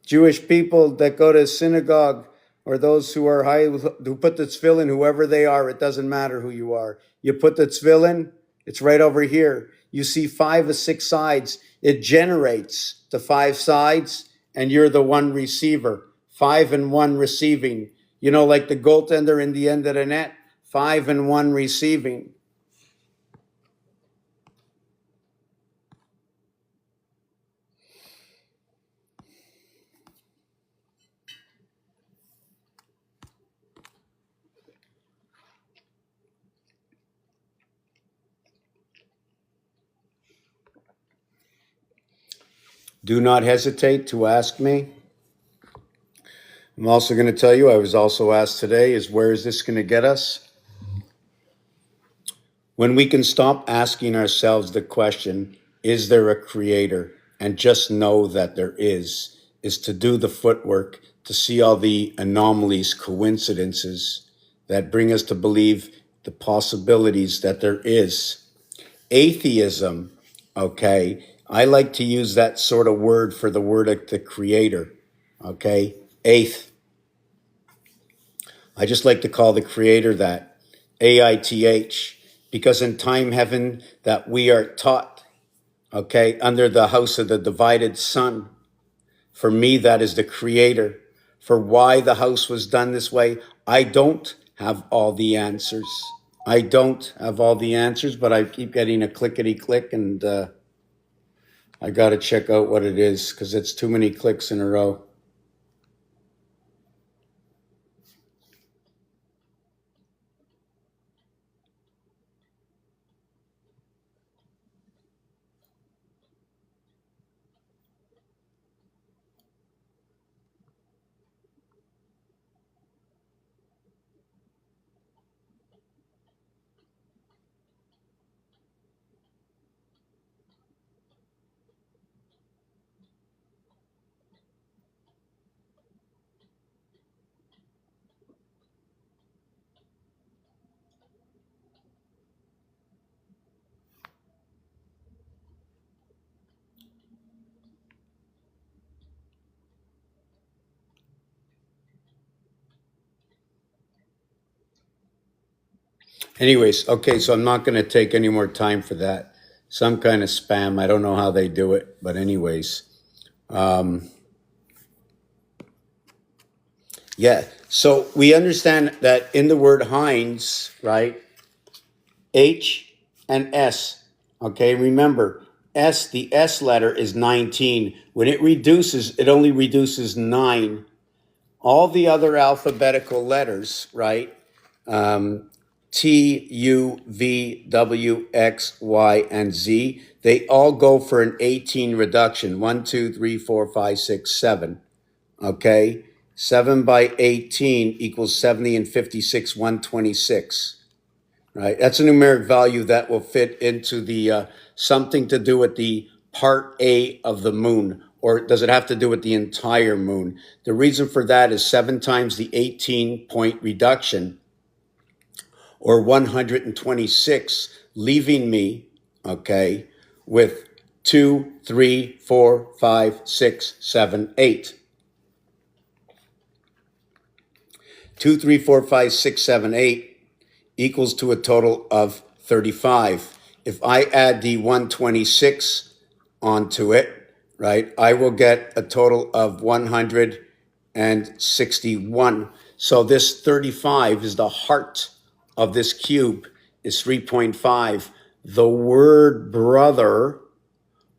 Jewish people that go to synagogue, or those who are who put the tefillin, whoever they are, it doesn't matter who you are. You put the tefillin, it's right over here. You see 5 or 6 sides. It generates to 5 sides, and you're the one receiver. 5 and 1 receiving. You know, like the goaltender in the end of the net, 5-1 receiving. Do not hesitate to ask me. I'm also going to tell you, I was also asked today, is where is this going to get us? When we can stop asking ourselves the question, is there a creator? And just know that there is to do the footwork, to see all the anomalies, coincidences that bring us to believe the possibilities that there is. Atheism, okay, I like to use that sort of word for the word of the creator, okay? Aith. I just like to call the creator that, AITH, because in time heaven that we are taught, okay, under the house of the divided sun. For me, that is the creator. For why the house was done this way, I don't have all the answers. I don't have all the answers, but I keep getting a clickety click, and I got to check out what it is because it's too many clicks in a row. Anyways, okay, so I'm not going to take any more time for that. Some kind of spam. I don't know how they do it, but anyways. Yeah, so we understand that in the word Heinz, right? H and S. Okay, remember, S, the S letter is 19. When it reduces, it only reduces 9. All the other alphabetical letters, right? T, U, V, W, X, Y, and Z, they all go for an 18 reduction. 1, 2, 3, 4, 5, 6, 7. Okay? 7 by 18 equals 70 and 56, 126. Right? That's a numeric value that will fit into the something to do with the part A of the moon, or does it have to do with the entire moon? The reason for that is 7 times the 18-point reduction, or 126, leaving me, okay, with 2, 3, 4, 5, 6, 7, 8. 2, 3, 4, 5, 6, 7, 8 equals to a total of 35. If I add the 126 onto it, right, I will get a total of 161. So this 35 is the heart of this cube, is 3.5. The word brother,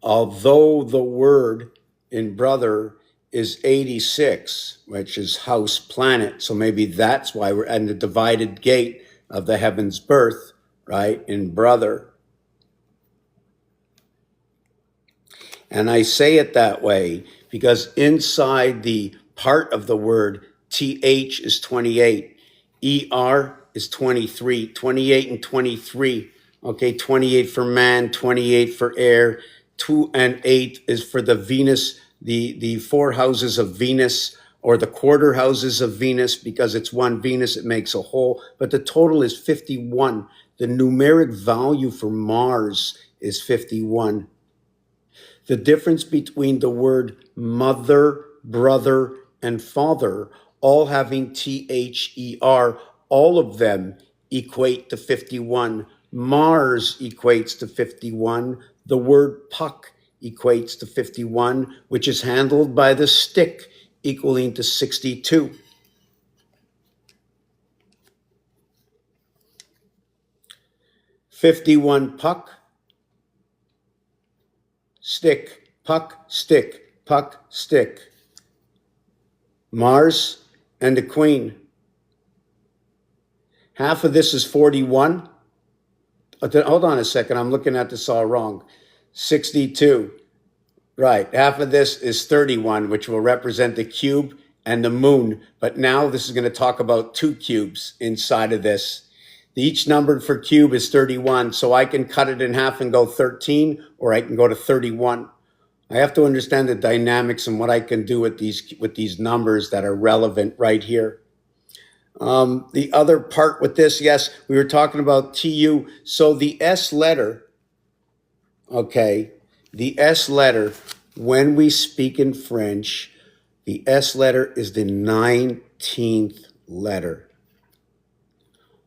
although the word in brother is 86, which is house planet. So maybe that's why we're at the divided gate of the heaven's birth, right? In brother. And I say it that way because inside the part of the word, TH is 28, ER is 23, 28 and 23. Okay, 28 for man, 28 for air, 2 and 8 is for the Venus, the 4 houses of Venus, or the quarter houses of Venus, because it's one Venus, it makes a whole, but the total is 51. The numeric value for Mars is 51. The difference between the word mother, brother, and father, all having THER, all of them equate to 51. Mars equates to 51. The word puck equates to 51, which is handled by the stick, equaling to 62. 51 puck, stick, puck, stick, puck, stick. Mars and the Queen. Half of this is 41. Hold on a second, I'm looking at this all wrong. 62. Right, half of this is 31, which will represent the cube and the moon. But now this is going to talk about two cubes inside of this. Each number for cube is 31, so I can cut it in half and go 13, or I can go to 31. I have to understand the dynamics and what I can do with these numbers that are relevant right here. The other part with this, yes, we were talking about TU. So the S letter, okay, the S letter, when we speak in French, the S letter is the 19th letter.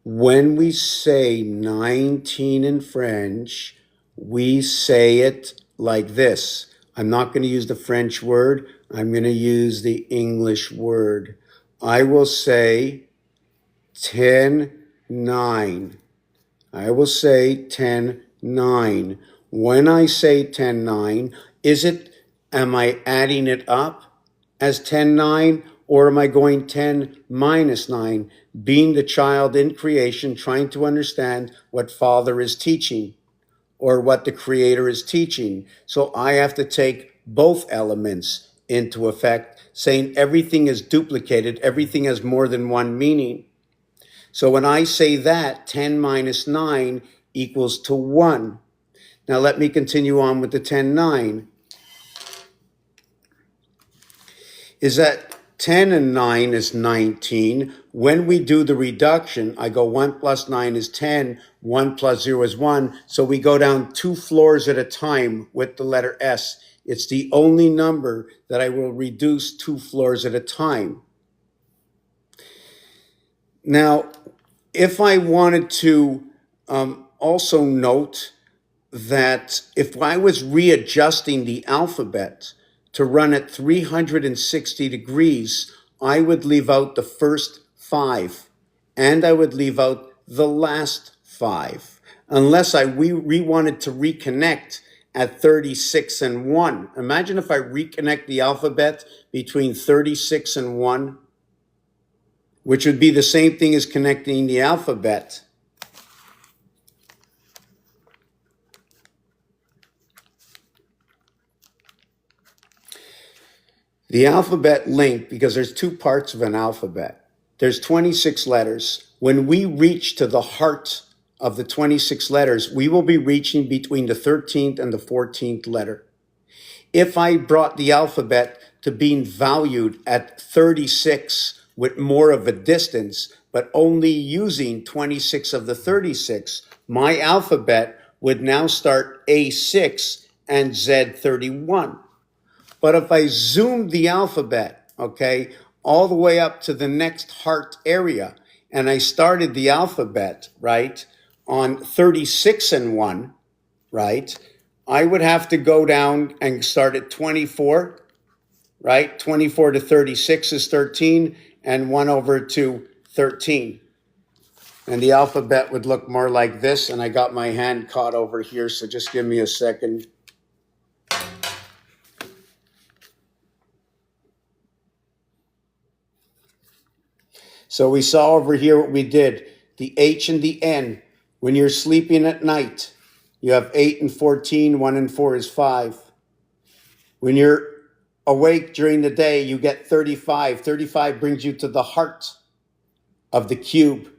When we say 19 in French, we say it like this. I'm not going to use the French word. I'm going to use the English word. I will say 10, 9. I will say 10, 9. When I say 10, 9, am I adding it up as 10, 9? Or am I going 10 minus 9, being the child in creation, trying to understand what Father is teaching or what the Creator is teaching? So I have to take both elements into effect, saying everything is duplicated, everything has more than one meaning. So when I say that, 10 minus 9 equals to 1. Now let me continue on with the 10, 9. Is that 10 and 9 is 19. When we do the reduction, I go 1 plus 9 is 10, 1 plus 0 is 1. So we go down 2 floors at a time with the letter S. It's the only number that I will reduce 2 floors at a time. Now, if I wanted to also note that if I was readjusting the alphabet to run at 360 degrees, I would leave out the first 5 and I would leave out the last 5, unless we wanted to reconnect at 36 and 1. Imagine if I reconnect the alphabet between 36 and 1, which would be the same thing as connecting the alphabet. The alphabet link, because there's 2 parts of an alphabet. There's 26 letters. When we reach to the heart of the 26 letters, we will be reaching between the 13th and the 14th letter. If I brought the alphabet to being valued at 36 with more of a distance, but only using 26 of the 36, my alphabet would now start A6 and Z31. But if I zoom the alphabet, okay, all the way up to the next heart area, and I started the alphabet, right, on 36 and 1, right, I would have to go down and start at 24, right? 24 to 36 is 13, and 1 over to 13. And the alphabet would look more like this, and I got my hand caught over here, so just give me a second. So we saw over here what we did. The H and the N. When you're sleeping at night, you have 8 and 14, 1 and 4 is 5. When you're awake during the day, you get 35. 35 brings you to the heart of the cube.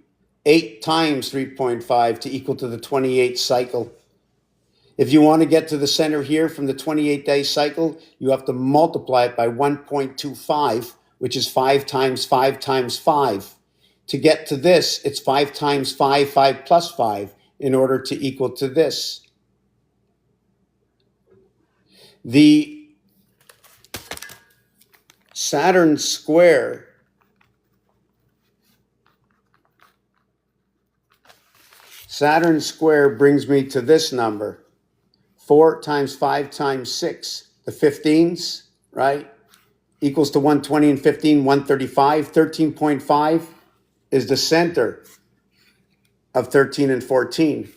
8 times 3.5 to equal to the 28th cycle. If you want to get to the center here from the 28-day cycle, you have to multiply it by 1.25, which is 5 times 5 times 5. To get to this, it's 5 times 5, 5 plus 5, in order to equal to this. The Saturn square brings me to this number. 4 times 5 times 6, the 15s, right? Equals to 120 and 15, 135. 13.5 is the center of 13 and 14.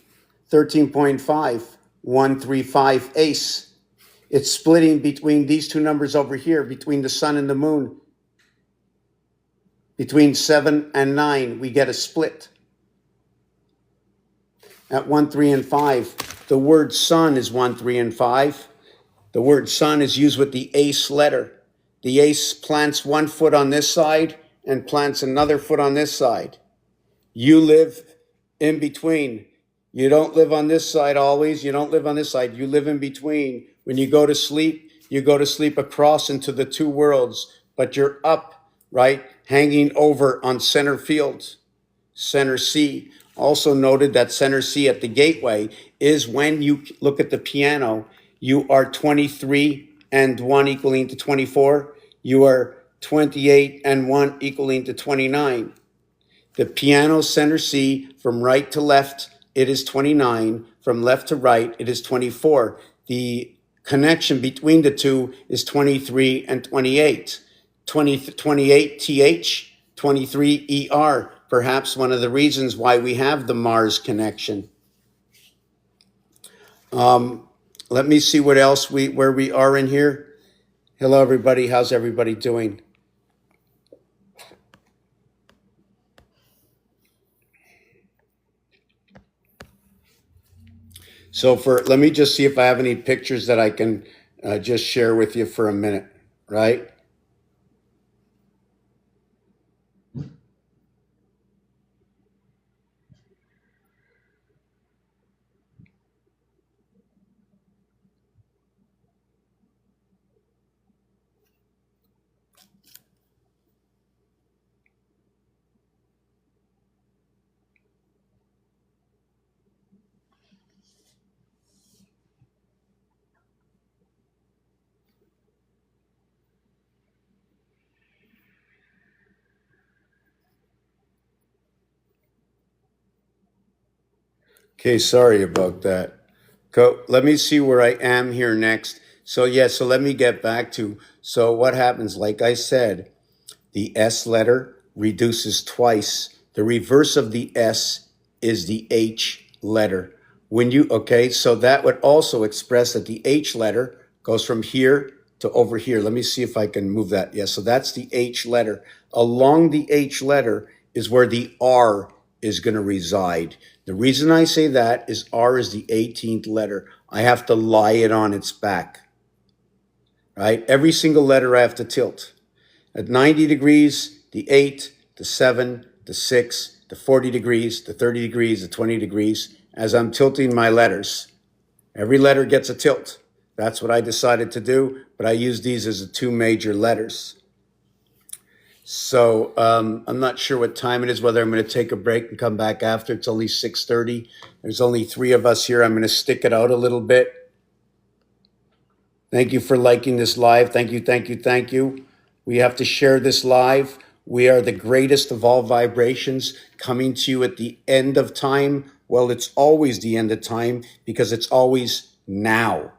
13.5, 135 ace. It's splitting between these two numbers over here, between the sun and the moon. Between 7 and 9, we get a split. At 1, 3, and 5, the word sun is 1, 3, and 5. The word sun is used with the ace letter. The ace plants one foot on this side and plants another foot on this side. You live in between. You don't live on this side always. You don't live on this side. You live in between. When you go to sleep, you go to sleep across into the two worlds, but you're up, right? Hanging over on center field, center C. Also noted that center C at the gateway is when you look at the piano, you are 23 and 1 equaling to 24. You are 28 and 1 equaling to 29. The piano center C from right to left, it is 29. From left to right, it is 24. The connection between the two is 23 and 28. 28 TH, 23 ER. Perhaps one of the reasons why we have the Mars connection. Let me see what else where we are in here. Hello, everybody. How's everybody doing? So let me just see if I have any pictures that I can just share with you for a minute, right? Okay, sorry about that. Let me see where I am here next. So let me get back to, so what happens, like I said, the S letter reduces twice. The reverse of the S is the H letter. So that would also express that the H letter goes from here to over here. Let me see if I can move that. Yeah, so that's the H letter. Along the H letter is where the R is going to reside. The reason I say that is R is the 18th letter. I have to lie it on its back, right? Every single letter I have to tilt. At 90 degrees, the 8, the 7, the 6, the 40 degrees, the 30 degrees, the 20 degrees. As I'm tilting my letters, every letter gets a tilt. That's what I decided to do, but I use these as the two major letters. So I'm not sure what time it is, whether I'm going to take a break and come back after. It's only 6:30. There's only 3 of us here. I'm going to stick it out a little bit. Thank you for liking this live. Thank you, thank you, thank you. We have to share this live. We are the greatest of all vibrations coming to you at the end of time. Well, it's always the end of time because it's always now.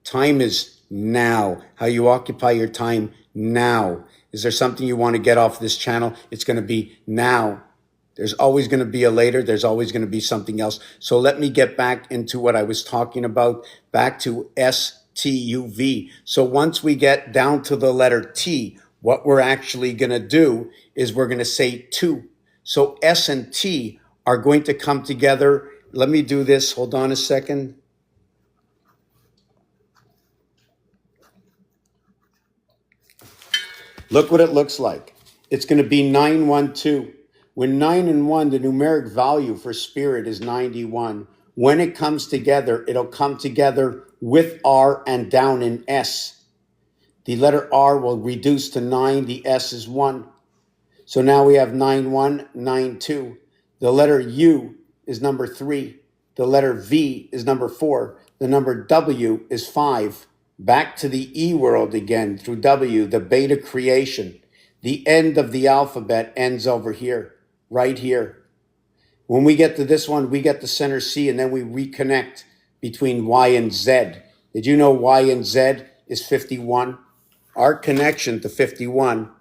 Time is now. How you occupy your time now. Is there something you want to get off this channel? It's going to be now. There's always going to be a later. There's always going to be something else. So let me get back into what I was talking about, back to STUV. So once we get down to the letter T, what we're actually going to do is we're going to say two. So S and T are going to come together. Let me do this. Hold on a second. Look what it looks like. It's going to be 912. When 9 and 1, the numeric value for spirit is 91. When it comes together, it'll come together with R and down in S. The letter R will reduce to 9. The S is 1. So now we have 9192. The letter U is number 3. The letter V is number 4. The number W is 5. Back to the E world again through W, the beta creation. The end of the alphabet ends over here, right here. When we get to this one, we get the center C, and then we reconnect between Y and Z. Did you know Y and Z is 51? Our connection to 51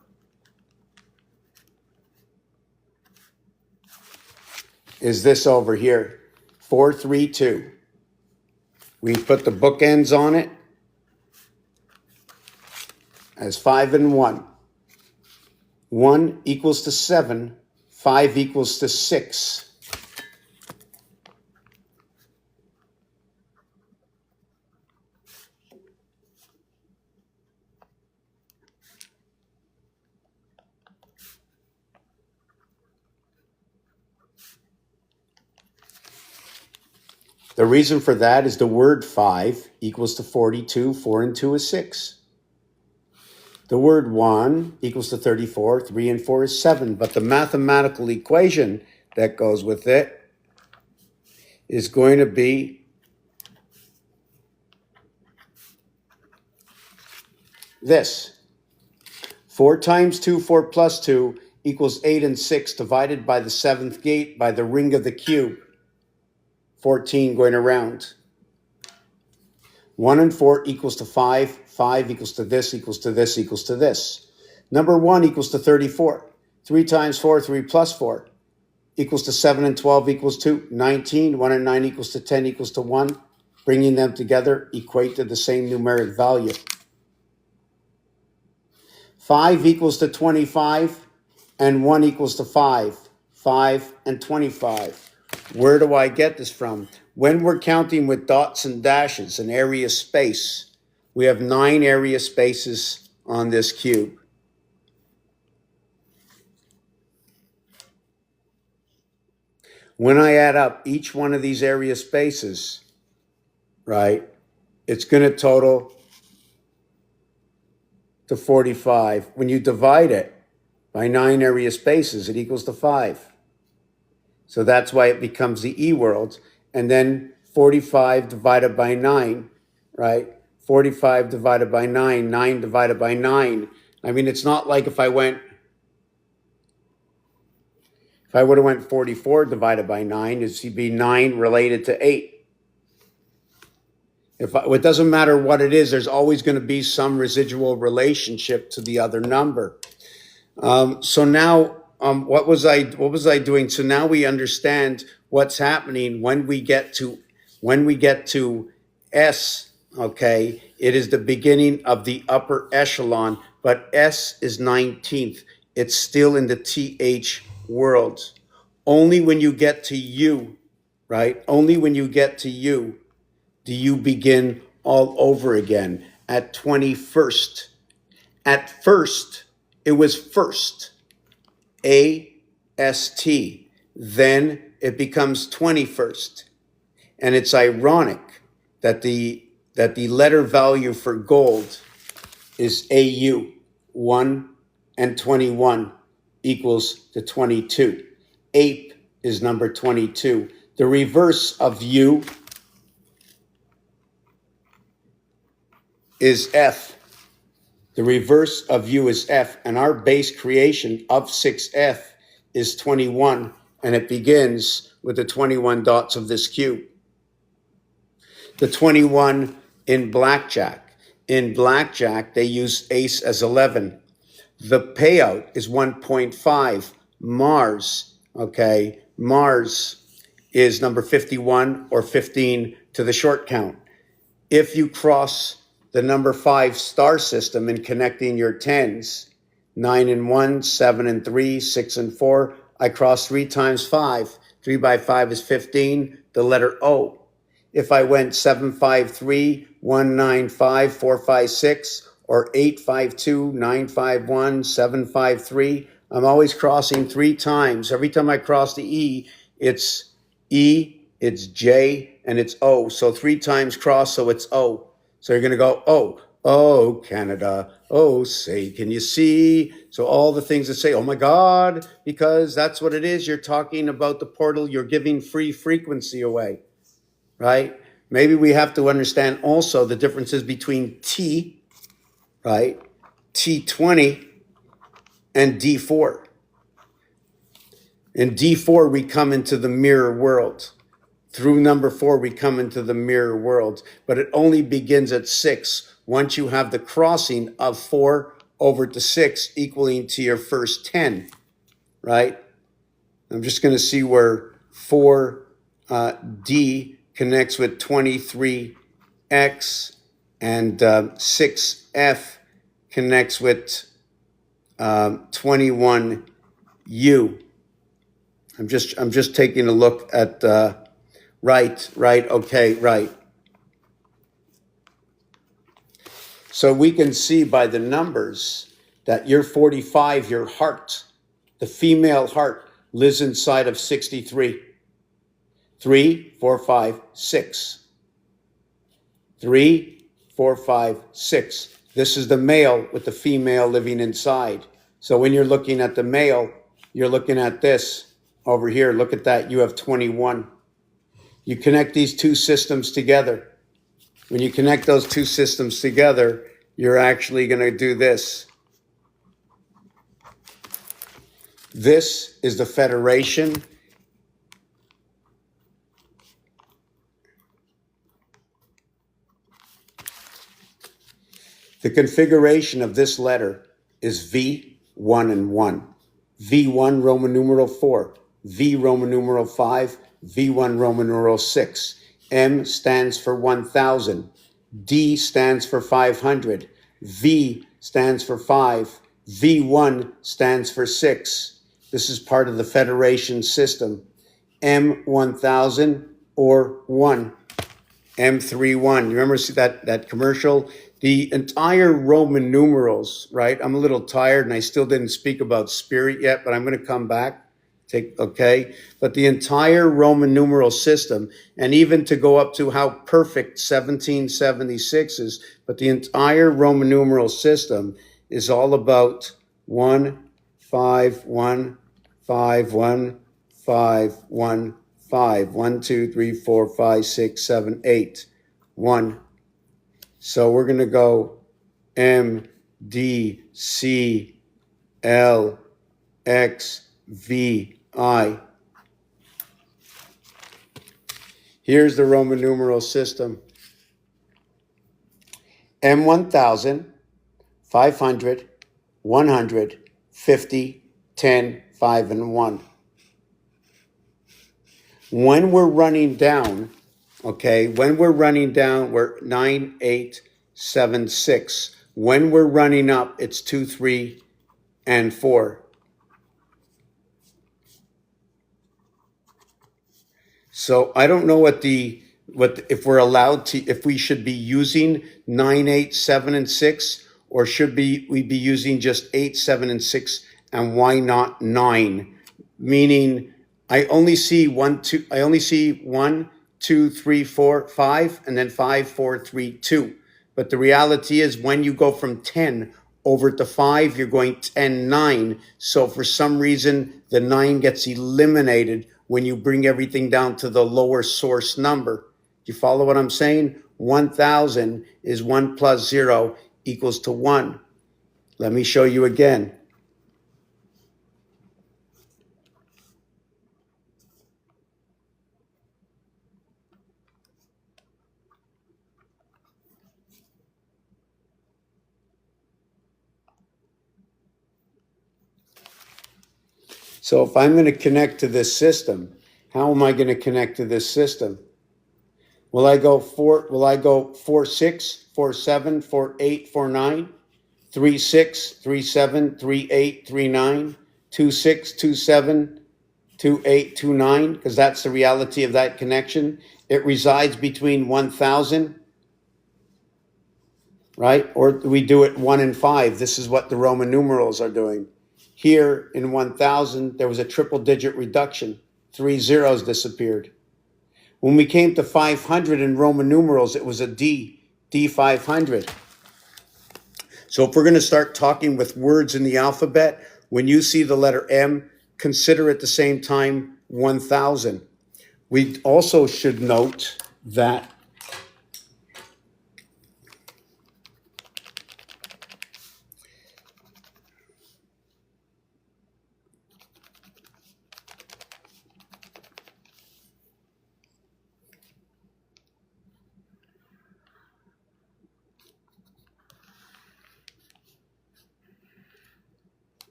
is this over here. 4, 3, 2. We put the bookends on it as 5 and 1. 1 equals to 7. 5 equals to 6. The reason for that is the word 5 equals to 42. 4 and 2 is 6. The word 1 equals to 34. 3 and 4 is 7. But the mathematical equation that goes with it is going to be this. 4 times 2, 4 plus 2 equals 8 and 6 divided by the 7th gate by the ring of the cube. 14 going around. 1 and 4 equals to 5. 5 equals to this, equals to this, equals to this. Number 1 equals to 34. 3 times 4, 3 plus 4 equals to 7 and 12 equals to 19. 1 and 9 equals to 10 equals to 1. Bringing them together equate to the same numeric value. 5 equals to 25 and 1 equals to 5. 5 and 25. Where do I get this from? When we're counting with dots and dashes, an area space, we have 9 area spaces on this cube. When I add up each one of these area spaces, right, it's going to total to 45. When you divide it by 9 area spaces, it equals to 5. So that's why it becomes the E world. And then 45 divided by 9, right? 45 divided by 9, 9 divided by 9. I mean, it's not like if I would have went 44 divided by 9, it'd be 9 related to 8. It doesn't matter what it is, there's always going to be some residual relationship to the other number. So now, what was I doing? So now we understand what's happening when we get to S. Okay, it is the beginning of the upper echelon, but S is 19th. It's still in the TH world. Only when you get to U, right? Only when you get to U do you begin all over again at 21st. At first, it was first. A-S-T. Then it becomes 21st. And it's ironic that the letter value for gold is AU. 1 and 21 equals to 22. Ape is number 22. The reverse of U is F. The reverse of U is F, and our base creation of 6F is 21, and it begins with the 21 dots of this cube. The 21 in blackjack. In blackjack, they use ace as 11. The payout is 1.5. Mars, okay, Mars is number 51 or 15 to the short count. If you cross the number 5 star system in connecting your 10s, 9 and 1, 7 and 3, 6 and 4, I cross 3 times 5. 3 by 5 is 15, the letter O. If I went 7, 5, 3, 1, 9, 5, 4, 5, 6, or 8, 5, 2, 9, 5, 1, 7, 5, 3, I'm always crossing 3 times. Every time I cross the E, it's J, and it's O. So 3 times cross, so it's O. So you're going to go, oh, Canada, oh, say, can you see? So all the things that say, oh my God, because that's what it is. You're talking about the portal. You're giving free frequency away, right? Maybe we have to understand also the differences between T, right? T20 and D4. In D4, we come into the mirror world. Through number 4, we come into the mirror world, but it only begins at 6. Once you have the crossing of 4 over to 6 equaling to your first 10, right? I'm just going to see where 4 D connects with 23X, and 6F connects with 21U. I'm just taking a look at right, okay, right. So we can see by the numbers that your 45, your heart, the female heart, lives inside of 63. 3, 4, 5, 6. 3, 4, 5, 6. This is the male with the female living inside. So when you're looking at the male, you're looking at this over here. Look at that. You have 21. You connect these two systems together. When you connect those two systems together, you're actually going to do this. This is the federation. The configuration of this letter is V, 1 and 1. V1 Roman numeral 4, V Roman numeral 5, V1 Roman numeral 6. M stands for 1000. D stands for 500. V stands for 5. V1 stands for 6. This is part of the Federation system. M1000 or 1. M31. You remember that commercial? The entire Roman numerals, right? I'm a little tired and I still didn't speak about spirit yet, but I'm going to come back. Okay? But the entire Roman numeral system, and even to go up to how perfect 1776 is, but the entire Roman numeral system is all about 1, 5, 1, 5, 1, 5, 1, 5, 1, 2, 3, 4, 5, 6, 7, 8, 1. So we're going to go M, D, C, L, X, V, I. Here's the Roman numeral system. M1000, 500, 100, 50, 10, 5, and 1. When we're running down, okay, when we're running down, we're 9, 8, 7, 6. When we're running up, it's 2, 3, and 4. So I don't know what if we're allowed to, if we should be using 9, 8, 7, and 6, or should we be using just 8, 7, and 6, and why not 9? Meaning I only see 1, 2, 3, 4, 5, and then 5, 4, 3, 2. But the reality is when you go from 10 over to 5, you're going 10, 9. So for some reason, the 9 gets eliminated when you bring everything down to the lower source number. Do you follow what I'm saying? 1000 is 1 plus 0 equals to 1. Let me show you again. So if I'm going to connect to this system, how am I going to connect to this system? Will I go 4, 6, 4, 7, 4, 8, 4, 9, 3, 6, 3, 7, 3, 8, 3, 9, 2, 6, 2, 7, 2, 8, 2, 9, because that's the reality of that connection. It resides between 1000, right? Or we do it 1 and 5. This is what the Roman numerals are doing. Here in 1000, there was a triple digit reduction. 3 zeros disappeared. When we came to 500 in Roman numerals, it was a D, D500. So if we're going to start talking with words in the alphabet, when you see the letter M, consider at the same time 1000. We also should note that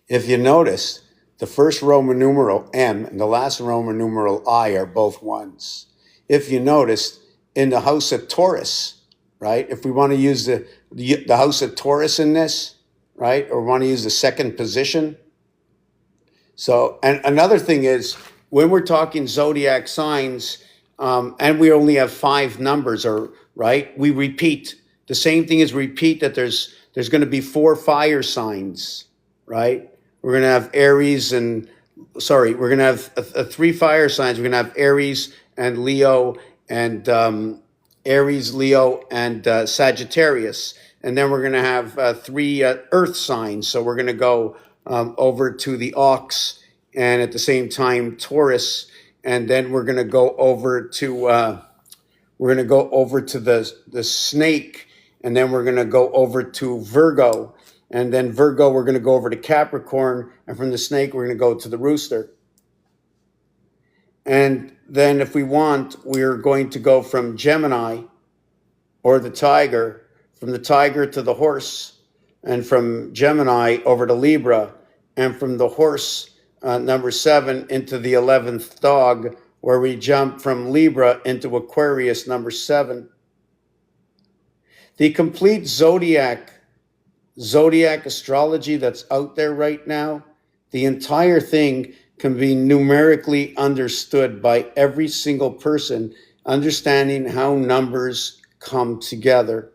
if you notice, the first Roman numeral M and the last Roman numeral I are both ones. If you notice, in the house of Taurus, right? If we want to use the house of Taurus in this, right? Or want to use the second position. So, and another thing is, when we're talking zodiac signs, and we only have 5 numbers, or right, we repeat. The same thing is repeat that there's going to be 4 fire signs, right? We're going to have Aries and, sorry, we're going to have 3 fire signs. We're going to have Aries and Leo and Aries, Leo, and Sagittarius. And then we're going to have 3 earth signs. So we're going to go over to the ox and at the same time Taurus. And then we're going to go over to the snake, and then we're going to go over to Virgo, and then Virgo we're going to go over to Capricorn, and from the snake we're going to go to the rooster. And then if we want, we're going to go from Gemini or the tiger, from the tiger to the horse, and from Gemini over to Libra, and from the horse, number 7, into the 11th dog, where we jump from Libra into Aquarius, number 7. The complete zodiac astrology that's out there right now, the entire thing can be numerically understood by every single person, understanding how numbers come together.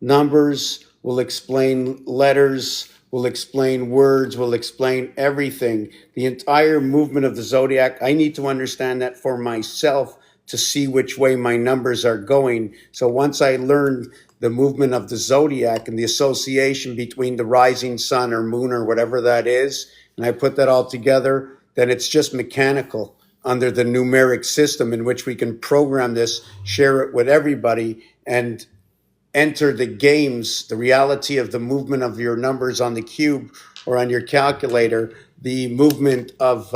Numbers will explain letters, will explain words, will explain everything. The entire movement of the zodiac, I need to understand that for myself to see which way my numbers are going. So once I learn the movement of the zodiac and the association between the rising sun or moon or whatever that is, and I put that all together, then it's just mechanical under the numeric system in which we can program this, share it with everybody, and enter the games, the reality of the movement of your numbers on the cube or on your calculator, the movement of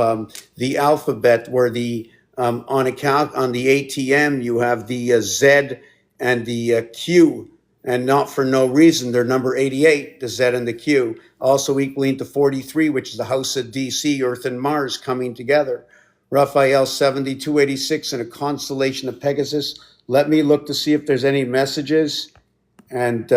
the alphabet, where the on the ATM you have the Z and the Q, and not for no reason. They're number 88, the Z and the Q, also equaling to 43, which is the house of DC, Earth and Mars coming together. Raphael 7286 and a constellation of Pegasus. Let me look to see if there's any messages. And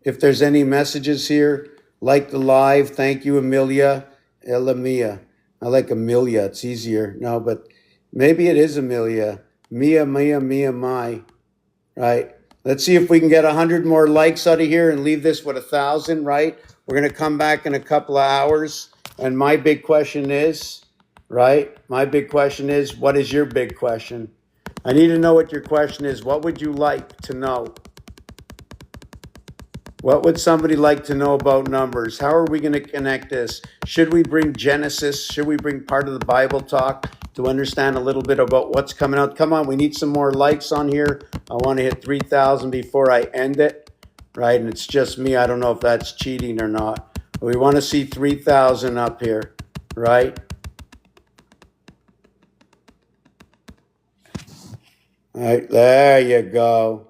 if there's any messages here, like the live. Thank you, Amelia. Elamia. I like Amelia. It's easier. No, but maybe it is Amelia. Mia, my. Right? Let's see if we can get 100 more likes out of here and leave this with 1,000, right? We're going to come back in a couple of hours. And my big question is, right? My big question is, what is your big question? I need to know what your question is. What would you like to know? What would somebody like to know about numbers? How are we going to connect this? Should we bring Genesis? Should we bring part of the Bible talk to understand a little bit about what's coming out? Come on, we need some more likes on here. I want to hit 3,000 before I end it, right? And it's just me. I don't know if that's cheating or not. But we want to see 3,000 up here, right? All right, there you go.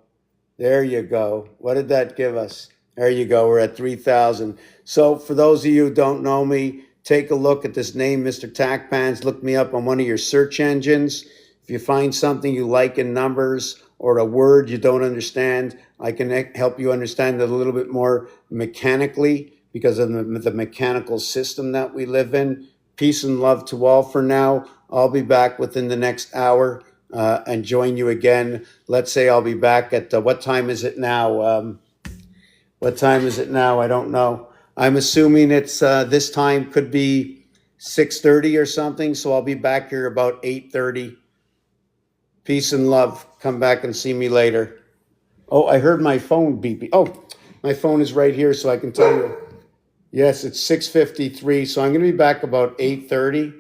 There you go. What did that give us? There you go. We're at 3,000. So for those of you who don't know me, take a look at this name, Mr. Tackpans. Look me up on one of your search engines. If you find something you like in numbers or a word you don't understand, I can help you understand it a little bit more mechanically because of the mechanical system that we live in. Peace and love to all for now. I'll be back within the next hour and join you again. Let's say I'll be back at, what time is it now? What time is it now? I don't know. I'm assuming it's this time could be 6:30 or something. So I'll be back here about 8:30. Peace and love. Come back and see me later. Oh, I heard my phone beeping. Oh, my phone is right here so I can tell you. Yes, it's 6:53. So I'm going to be back about 8:30.